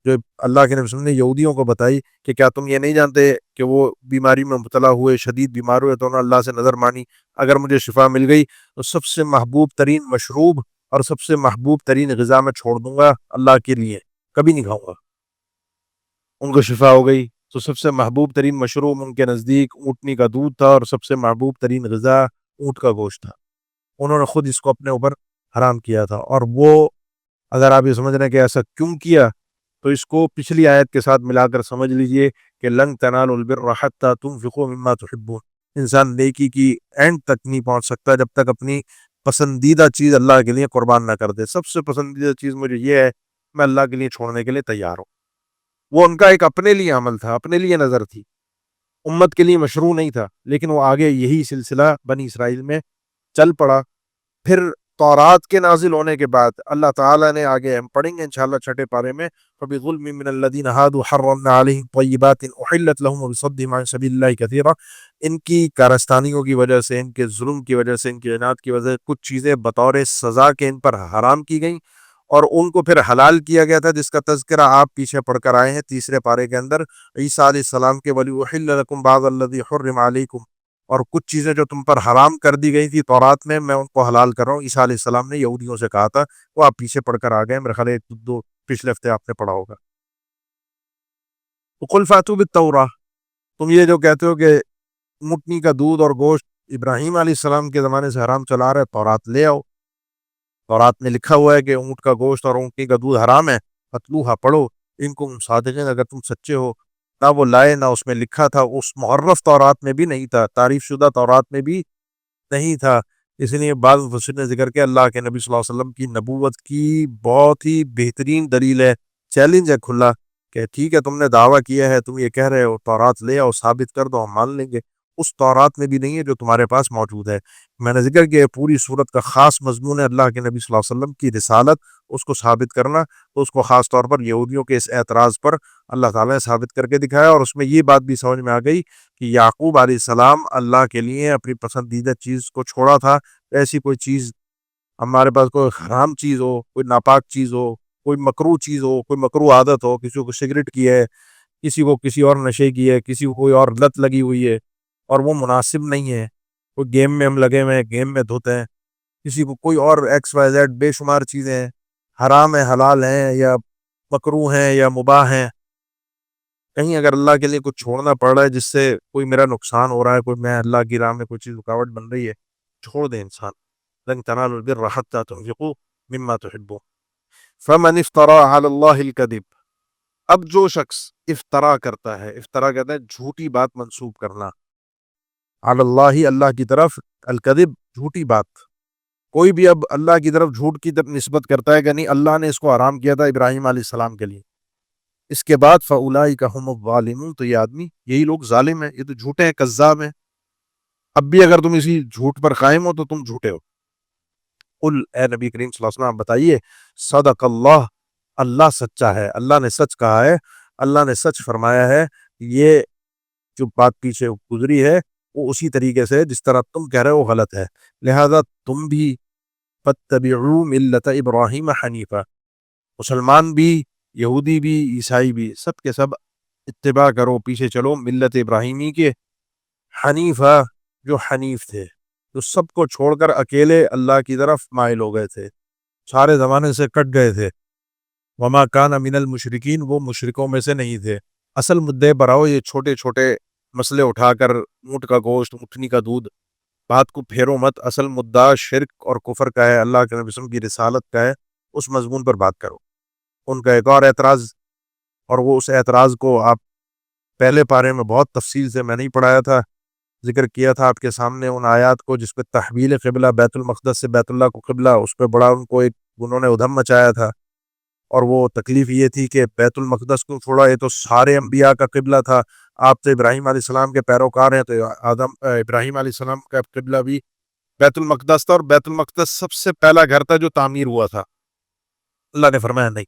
جو اللہ کے نبی صلی اللہ علیہ وسلم نے یہودیوں کو بتائی کہ کیا تم یہ نہیں جانتے کہ وہ بیماری میں مبتلا ہوئے، شدید بیمار ہوئے، تو انہوں نے اللہ سے نظر مانی، اگر مجھے شفا مل گئی تو سب سے محبوب ترین مشروب اور سب سے محبوب ترین غذا میں چھوڑ دوں گا اللہ کے لیے، کبھی نہیں کھاؤں گا۔ ان کو شفا ہو گئی تو سب سے محبوب ترین مشروب ان کے نزدیک اونٹنی کا دودھ تھا، اور سب سے محبوب ترین غذا اونٹ کا گوشت تھا، انہوں نے خود اس کو اپنے اوپر حرام کیا تھا، اور وہ اگر آپ یہ سمجھ رہے ہیں کہ ایسا کیوں کیا، تو اس کو پچھلی آیت کے ساتھ ملا کر سمجھ لیجئے کہ لن تنالوا البر حتى تنفقوا مما تحبون، انسان نیکی کی اینڈ تک نہیں پہنچ سکتا جب تک اپنی پسندیدہ چیز اللہ کے لیے قربان نہ کر دے۔ سب سے پسندیدہ چیز مجھے یہ ہے، میں اللہ کے لیے چھوڑنے کے لیے تیار ہوں۔ وہ ان کا ایک اپنے لیے عمل تھا، اپنے لیے نظر تھی، امت کے لیے مشروع نہیں تھا، لیکن وہ آگے یہی سلسلہ بنی اسرائیل میں چل پڑا۔ پھر تورات کے نازل ہونے کے بعد اللہ تعالیٰ نے، آگے ہم پڑھیں گے انشاءاللہ 6 پارے میں، فَبِظُلْمٍ مِّنَ الَّذِينَ هَادُوا حَرَّمْنَا عَلَيْهِمْ طَيِّبَاتٍ أُحِلَّتْ لَهُمْ وَبِصَدِّهِمْ عَن سَبِيلِ اللَّهِ كَثِيرًا، ان کی کارستانیوں کی وجہ سے، ان کے ظلم کی وجہ سے، ان کی عناد کی وجہ سے کچھ چیزیں بطور سزا کے ان پر حرام کی گئیں، اور ان کو پھر حلال کیا گیا تھا، جس کا تذکرہ آپ پیچھے پڑھ کر آئے ہیں 3 پارے کے اندر، عیسیٰ علیہ السلام کے وَلِأُحِلَّ لَكُمْ بَعْضَ الَّذِي حُرِّمَ عَلَيْكُمْ، اور کچھ چیزیں جو تم پر حرام کر دی گئی تھی تورات میں ان کو حلال کر رہا ہوں، عیسیٰ علیہ السلام نے یہودیوں سے کہا تھا، وہ آپ پیچھے پڑھ کر آ گئے، میرے خیال ہے 2 پچھلے ہفتے آپ نے پڑھا ہوگا۔ قُلْ فَأْتُوا بِالتَّوْرَاةِ، تم یہ جو کہتے ہو کہ مٹنی کا دودھ اور گوشت ابراہیم علیہ السلام کے زمانے سے حرام چلا رہا ہے، تورات لے آؤ، تورات میں لکھا ہوا ہے کہ اونٹ کا گوشت اور اونٹنی کا دودھ حرام ہے، فتلوہا پڑھو، ان کو صادقین، اگر تم سچے ہو۔ نہ وہ لائے، نہ اس میں لکھا تھا، اس محرف تورات میں بھی نہیں تھا، تعریف شدہ تورات میں بھی نہیں تھا، اس لیے بعض مفسرین نے ذکر کیا اللہ کے نبی صلی اللہ علیہ وسلم کی نبوت کی بہت ہی بہترین دلیل ہے، چیلنج ہے کھلا، کہ ٹھیک ہے تم نے دعویٰ کیا ہے، تم یہ کہہ رہے ہو، تورات لے آؤ، ثابت کر دو، ہم مان لیں گے۔ اس تورات میں بھی نہیں ہے جو تمہارے پاس موجود ہے۔ میں نے ذکر کیا پوری صورت کا خاص مضمون ہے اللہ کے نبی صلی اللہ علیہ وسلم کی رسالت، اس کو ثابت کرنا، تو اس کو خاص طور پر یہودیوں کے اس اعتراض پر اللہ تعالیٰ نے ثابت کر کے دکھایا، اور اس میں یہ بات بھی سمجھ میں آ گئی کہ یعقوب علیہ السلام اللہ کے لیے اپنی پسندیدہ چیز کو چھوڑا تھا۔ ایسی کوئی چیز ہمارے پاس کوئی حرام چیز ہو، کوئی ناپاک چیز ہو، کوئی مکروہ چیز ہو، کوئی مکروہ عادت ہو، کسی کو سگریٹ کی ہے، کسی کو کسی اور نشے کی ہے، کسی کو کوئی اور لت لگی ہوئی ہے اور وہ مناسب نہیں ہے، کوئی گیم میں ہم لگے ہوئے ہیں، گیم میں دھت ہیں، کسی کو کوئی اور ایکس وائی زیڈ بے شمار چیزیں ہیں، حرام ہیں، حلال ہیں، یا مکروہ ہیں یا مباح ہیں، کہیں اگر اللہ کے لیے کچھ چھوڑنا پڑ رہا ہے جس سے کوئی میرا نقصان ہو رہا ہے، کوئی میں اللہ کی راہ میں کوئی چیز رکاوٹ بن رہی ہے، چھوڑ دیں انسان۔ لن تنالوا البر حتى تنفقوا مما تحبون فمن افترى على الله الكذب۔ اب جو شخص افطرا کرتا ہے، افطرا کہتا ہے جھوٹی بات منسوب کرنا، علی اللہ اللہ کی طرف، الکذب جھوٹی بات، کوئی بھی اب اللہ کی طرف جھوٹ کی طرف نسبت کرتا ہے کہ نہیں اللہ نے اس کو حرام کیا تھا ابراہیم علیہ السلام کے لیے، اس کے بعد فَأُولَٰئِكَ هُمُ الظَّالِمُونَ، تو یہ آدمی یہی لوگ ظالم ہیں، یہ تو جھوٹے ہیں، کذاب ہیں۔ اب بھی اگر تم اسی جھوٹ پر قائم ہو تو تم جھوٹے ہو۔ قل، اے نبی کریم صلی اللہ علیہ وسلم بتائیے، صدق اللہ، اللہ سچا ہے، اللہ نے سچ کہا ہے، اللہ نے سچ فرمایا ہے، یہ جو بات پیچھے گزری ہے وہ اسی طریقے سے جس طرح تم کہہ رہے ہو غلط ہے، لہذا تم بھی فَاتَّبِعُوا مِلَّةَ ابراہیم حنیفہ، مسلمان بھی، یہودی بھی، عیسائی بھی، سب کے سب اتباع کرو، پیچھے چلو ملت ابراہیمی کے، حنیفہ جو حنیف تھے، جو سب کو چھوڑ کر اکیلے اللہ کی طرف مائل ہو گئے تھے، سارے زمانے سے کٹ گئے تھے، وما کان من المشرکین، وہ مشرکوں میں سے نہیں تھے۔ اصل مدعے پر آؤ، یہ چھوٹے چھوٹے مسئلے اٹھا کر اونٹ کا گوشت، اونٹنی کا دودھ، بات کو پھیرو مت، اصل مدعا شرک اور کفر کا ہے، اللہ کے نبی صلی اللہ علیہ وسلم کی رسالت کا ہے، اس مضمون پر بات کرو۔ ان کا ایک اور اعتراض، اور وہ اس اعتراض کو آپ پہلے پارے میں بہت تفصیل سے میں نہیں پڑھایا تھا، ذکر کیا تھا آپ کے سامنے ان آیات کو جس پہ تحویل قبلہ، بیت المقدس سے بیت اللہ کو قبلہ، اس پہ بڑا ان کو ایک انہوں نے ادھم مچایا تھا، اور وہ تکلیف یہ تھی کہ بیت المقدس کو چھوڑا، یہ تو سارے انبیاء کا قبلہ تھا، آپ تو ابراہیم علیہ السلام کے پیروکار ہیں، تو ابراہیم علیہ السلام کا قبلہ بھی بیت المقدس تھا، اور بیت المقدس سب سے پہلا گھر تھا جو تعمیر ہوا تھا۔ اللہ نے فرمایا نہیں،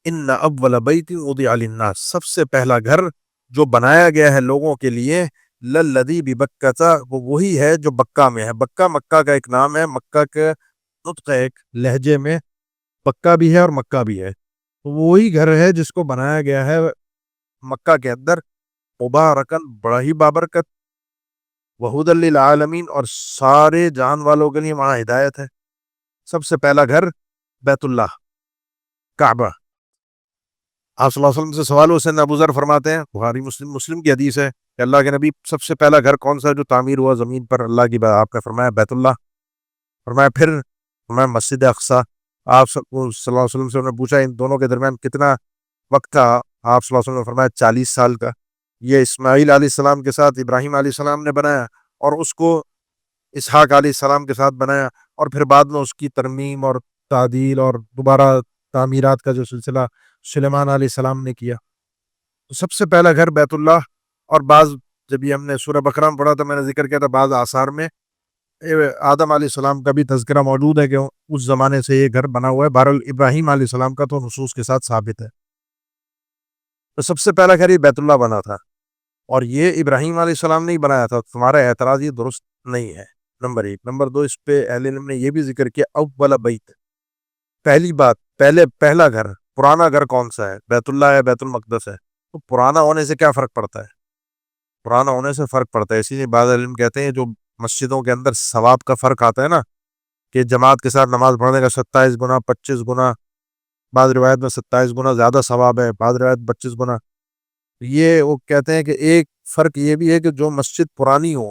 ان اول بیت وضع للناس، سب سے پہلا گھر جو بنایا گیا ہے لوگوں کے لیے، للذی ببکہ، وہ وہی ہے جو بکہ میں ہے۔ بکہ مکہ کا ایک نام ہے، مکہ کے نطق ایک لہجے میں بکہ بھی ہے اور مکہ بھی ہے، تو وہی گھر ہے جس کو بنایا گیا ہے مکہ کے اندر، مبارکن، بڑا ہی بابرکت، وہدی للعالمین، اور سارے جان والوں کے لیے وہاں ہدایت ہے۔ سب سے پہلا گھر بیت اللہ، کعبہ۔ آپ صلی اللہ علیہ وسلم سے سوال ہو، سیدنا ابو ذر فرماتے ہیں، بخاری مسلم کی حدیث ہے کہ اللہ کے نبی سب سے پہلا گھر کون سا ہے جو تعمیر ہوا زمین پر اللہ کی بات، آپ نے فرمایا بیت اللہ، فرمایا پھر فرمایا مسجد اقصیٰ۔ آپ صلی اللہ علیہ وسلم سے انہوں نے پوچھا ان دونوں کے درمیان کتنا وقت تھا، آپ صلی اللہ علیہ وسلم نے فرمایا 40 سال کا۔ یہ اسماعیل علیہ السلام کے ساتھ ابراہیم علیہ السلام نے بنایا، اور اس کو اسحاق علیہ السلام کے ساتھ بنایا، اور پھر بعد میں اس کی ترمیم اور تعدیل اور دوبارہ تعمیرات کا جو سلسلہ سلیمان علیہ السلام نے کیا۔ تو سب سے پہلا گھر بیت اللہ، اور بعض جب یہ ہم نے سورہ بقرہ میں پڑھا تھا، میں نے ذکر کیا تھا، بعض آثار میں آدم علیہ السلام کا بھی تذکرہ موجود ہے کہ اس زمانے سے یہ گھر بنا ہوا ہے، بہرحال ابراہیم علیہ السلام کا تو نصوص کے ساتھ ثابت ہے۔ تو سب سے پہلا گھر یہ بیت اللہ بنا تھا، اور یہ ابراہیم علیہ السلام نے ہی بنایا تھا، تمہارا اعتراض یہ درست نہیں ہے، نمبر ایک۔ نمبر دو، اس پہ اہل علم نے یہ بھی ذکر کیا، اول بیت، پہلی بات، پہلا گھر، پرانا گھر کون سا ہے، بیت اللہ ہے، بیت المقدس ہے، تو پرانا ہونے سے کیا فرق پڑتا ہے؟ پرانا ہونے سے فرق پڑتا ہے، اسی لیے بعض علم کہتے ہیں جو مسجدوں کے اندر ثواب کا فرق آتا ہے نا، کہ جماعت کے ساتھ نماز پڑھنے کا 27 گنا، 25 گنا، بعض روایت میں 27 گنا زیادہ ثواب ہے، بعض روایت 25 گنا، یہ وہ کہتے ہیں کہ ایک فرق یہ بھی ہے کہ جو مسجد پرانی ہو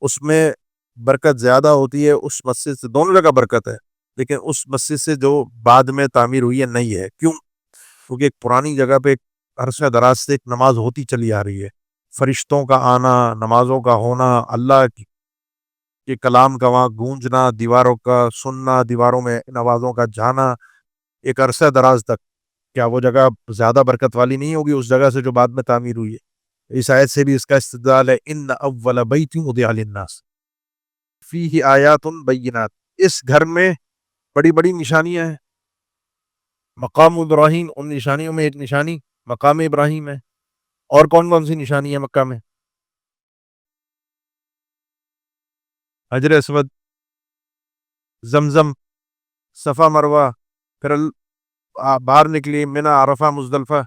اس میں برکت زیادہ ہوتی ہے، اس مسجد سے، دونوں جگہ برکت ہے، لیکن اس مسجد سے جو بعد میں تعمیر ہوئی ہے نہیں ہے، کیوں؟ کیونکہ ایک پرانی جگہ پہ ایک عرصہ دراز سے ایک نماز ہوتی چلی آ رہی ہے، فرشتوں کا آنا، نمازوں کا ہونا، اللہ کے کلام کا وہاں گونجنا، دیواروں کا سننا، دیواروں میں نمازوں کا جانا ایک عرصہ دراز تک، کیا وہ جگہ زیادہ برکت والی نہیں ہوگی اس جگہ سے جو بعد میں تعمیر ہوئی ہے؟ اس آیت سے بھی اس کا استدلال ہے ان اول بیت وضع للناس فیہ آیات بینات، اس گھر میں بڑی بڑی نشانیاں ہیں. مقام ابراہیم ان نشانیوں میں ایک نشانی مقام ابراہیم ہے. اور کون کون سی نشانی ہے مکہ میں؟ حجر اسود، زمزم، صفا مروہ، پھر باہر نکلی منی، عرفہ، مزدلفہ.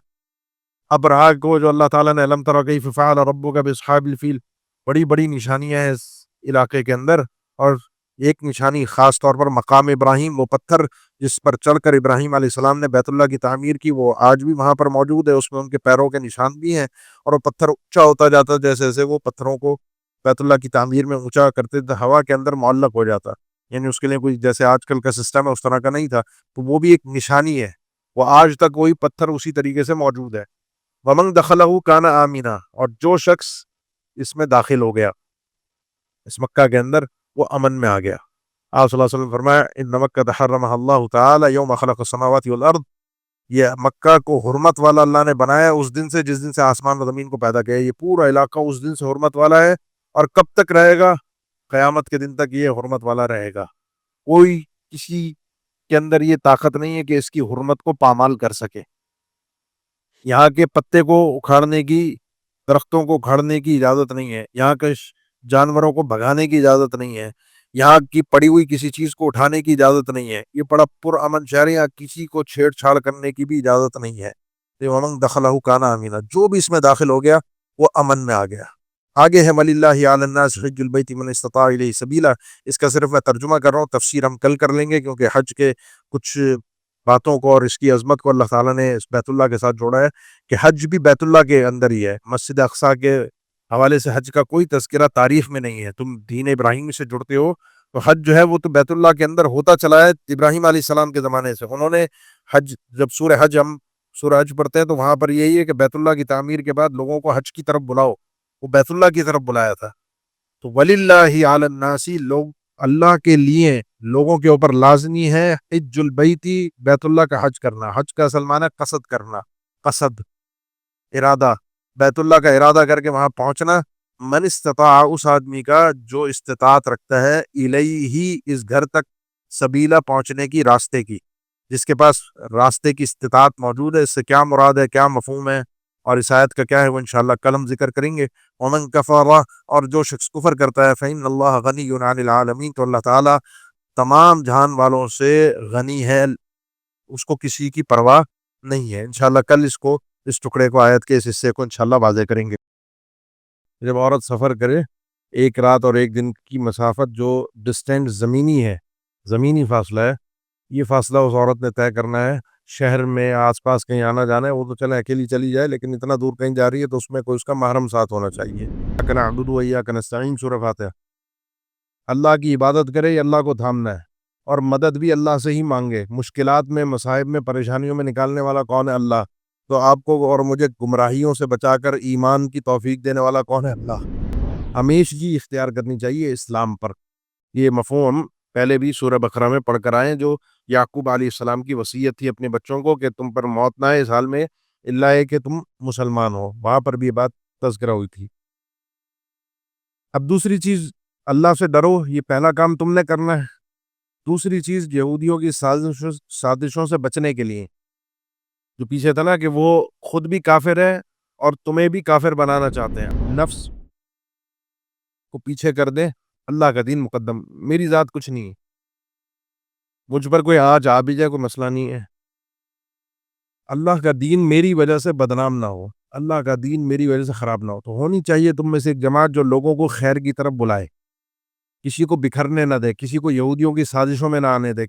ابرہا کو جو اللہ تعالیٰ نے الم تر کیف فعل ربک باصحاب الفیل، بڑی بڑی نشانیاں ہیں اس علاقے کے اندر. اور ایک نشانی خاص طور پر مقام ابراہیم، وہ پتھر جس پر چڑھ کر ابراہیم علیہ السلام نے بیت اللہ کی تعمیر کی، وہ آج بھی وہاں پر موجود ہے. اس میں ان کے پیروں کے نشان بھی ہیں. اور وہ پتھر اونچا ہوتا جاتا جیسے جیسے وہ پتھروں کو بیت اللہ کی تعمیر میں اونچا کرتے تھے، ہوا کے اندر معلق ہو جاتا. یعنی اس کے لیے کوئی جیسے آج کل کا سسٹم ہے اس طرح کا نہیں تھا. تو وہ بھی ایک نشانی ہے. وہ آج تک وہی پتھر اسی طریقے سے موجود ہے. ومن دخلہ کان آمینہ، اور جو شخص اس میں داخل ہو گیا اس مکہ کے اندر وہ امن میں آ گیا. آپ صلی اللہ علیہ وسلم فرمایا ان مکہ حرمہ اللہ تعالی یوم خلق السماوات والارض، یہ مکہ کو حرمت والا اللہ نے بنایا اس دن سے جس دن سے آسمان و زمین کو پیدا کیا. یہ پورا علاقہ اس دن سے حرمت والا ہے. اور کب تک رہے گا؟ قیامت کے دن تک یہ حرمت والا رہے گا. کوئی کسی کے اندر یہ طاقت نہیں ہے کہ اس کی حرمت کو پامال کر سکے. یہاں کے پتے کو اکھاڑنے کی، درختوں کو اکھاڑنے کی اجازت نہیں ہے. یہاں کے جانوروں کو بھگانے کی اجازت نہیں ہے. یہاں کی پڑی ہوئی کسی چیز کو اٹھانے کی اجازت نہیں ہے. یہ بڑا پرامن شہر ہے، یہاں کسی کو چھیڑ چھاڑ کرنے کی بھی اجازت نہیں ہے. ومن دخلہ کان آمینہ، جو بھی اس میں داخل ہو گیا وہ امن میں آ گیا. آگے ہے وَلِلَّهِ عَلَى النَّاسِ حِجُّ الْبَيْتِ مَنِ اسْتَطَاعَ إِلَيْهِ سَبِيلًا. اس کا صرف میں ترجمہ کر رہا ہوں، تفسیر ہم کل کر لیں گے کیونکہ حج کے کچھ باتوں کو اور اس کی عظمت کو اللہ تعالیٰ نے اس بیت اللہ کے ساتھ جوڑا ہے کہ حج بھی بیت اللہ کے اندر ہی ہے. مسجد اقصیٰ کے حوالے سے حج کا کوئی تذکرہ تاریخ میں نہیں ہے. تم دین ابراہیم سے جڑتے ہو تو حج جو ہے وہ تو بیت اللہ کے اندر ہوتا چلا ہے ابراہیم علیہ السلام کے زمانے سے. انہوں نے حج، جب سورہ حج ہم سورہ حج پڑھتے ہیں تو وہاں پر یہی ہے کہ بیت اللہ کی تعمیر کے بعد لوگوں کو حج کی طرف بلاؤ، وہ بیت اللہ کی طرف بلایا تھا. تو وَلِلَّهِ عَلَى النَّاسِ، لوگ اللہ کے لیے لوگوں کے اوپر لازمی ہے حج البیتی، بیت اللہ کا حج کرنا. حج کا اصل معنی قصد کرنا، قصد ارادہ، بیت اللہ کا ارادہ کر کے وہاں پہنچنا. من استطاع، اس آدمی کا جو استطاعت رکھتا ہے، الیہ، اس گھر تک، سبیلا، پہنچنے کی، راستے کی، جس کے پاس راستے کی استطاعت موجود ہے. اس سے کیا مراد ہے، کیا مفہوم ہے اور اس آیت کا کیا ہے، وہ انشاءاللہ کل ہم ذکر کریں گے. ومن کفر، اور جو شخص کفر کرتا ہے، فإن اللہ غنی عن العالمین، تو اللہ تعالیٰ تمام جہان والوں سے غنی ہے، اس کو کسی کی پرواہ نہیں ہے. انشاءاللہ کل اس ٹکڑے کو، آیت کے اس حصے کو انشاءاللہ واضح کریں گے. جب عورت سفر کرے ایک رات اور ایک دن کی مسافت، جو ڈسٹینس زمینی ہے، زمینی فاصلہ ہے، یہ فاصلہ اس عورت نے طے کرنا ہے. شہر میں آس پاس کہیں آنا جانا ہے، وہ تو چلے اکیلی چلی جائے، لیکن اتنا دور کہیں جا رہی ہے تو اس میں کوئی اس کا محرم ساتھ ہونا چاہیے. نعبد و ایاک نستعین، سورہ فاتحہ. اللہ کی عبادت کرے، اللہ کو تھامنا ہے، اور مدد بھی اللہ سے ہی مانگے. مشکلات میں، مصائب میں، پریشانیوں میں نکالنے والا کون ہے؟ اللہ. تو آپ کو اور مجھے گمراہیوں سے بچا کر ایمان کی توفیق دینے والا کون ہے؟ اللہ. ہمیشگی اختیار کرنی چاہیے اسلام پر. یہ مفہوم پہلے بھی سورہ بقرہ میں پڑھ کر آئے، جو یعقوب علیہ السلام کی وصیت تھی اپنے بچوں کو کہ تم پر موت نہ آئے اس حال میں الا ہے کہ تم مسلمان ہو. وہاں پر بھی یہ بات تذکرہ ہوئی تھی. اب دوسری چیز، اللہ سے ڈرو، یہ پہلا کام تم نے کرنا ہے. دوسری چیز، یہودیوں کی سازشوں سے بچنے کے لیے، جو پیچھے تھا نا کہ وہ خود بھی کافر ہے اور تمہیں بھی کافر بنانا چاہتے ہیں. نفس کو پیچھے کر دے، اللہ کا دین مقدم. میری ذات کچھ نہیں ہے، مجھ پر کوئی آج آ بھی جائے کوئی مسئلہ نہیں ہے. اللہ کا دین میری وجہ سے بدنام نہ ہو، اللہ کا دین میری وجہ سے خراب نہ ہو. تو ہونی چاہیے تم میں سے ایک جماعت جو لوگوں کو خیر کی طرف بلائے، کسی کو بکھرنے نہ دے، کسی کو یہودیوں کی سازشوں میں نہ آنے دے.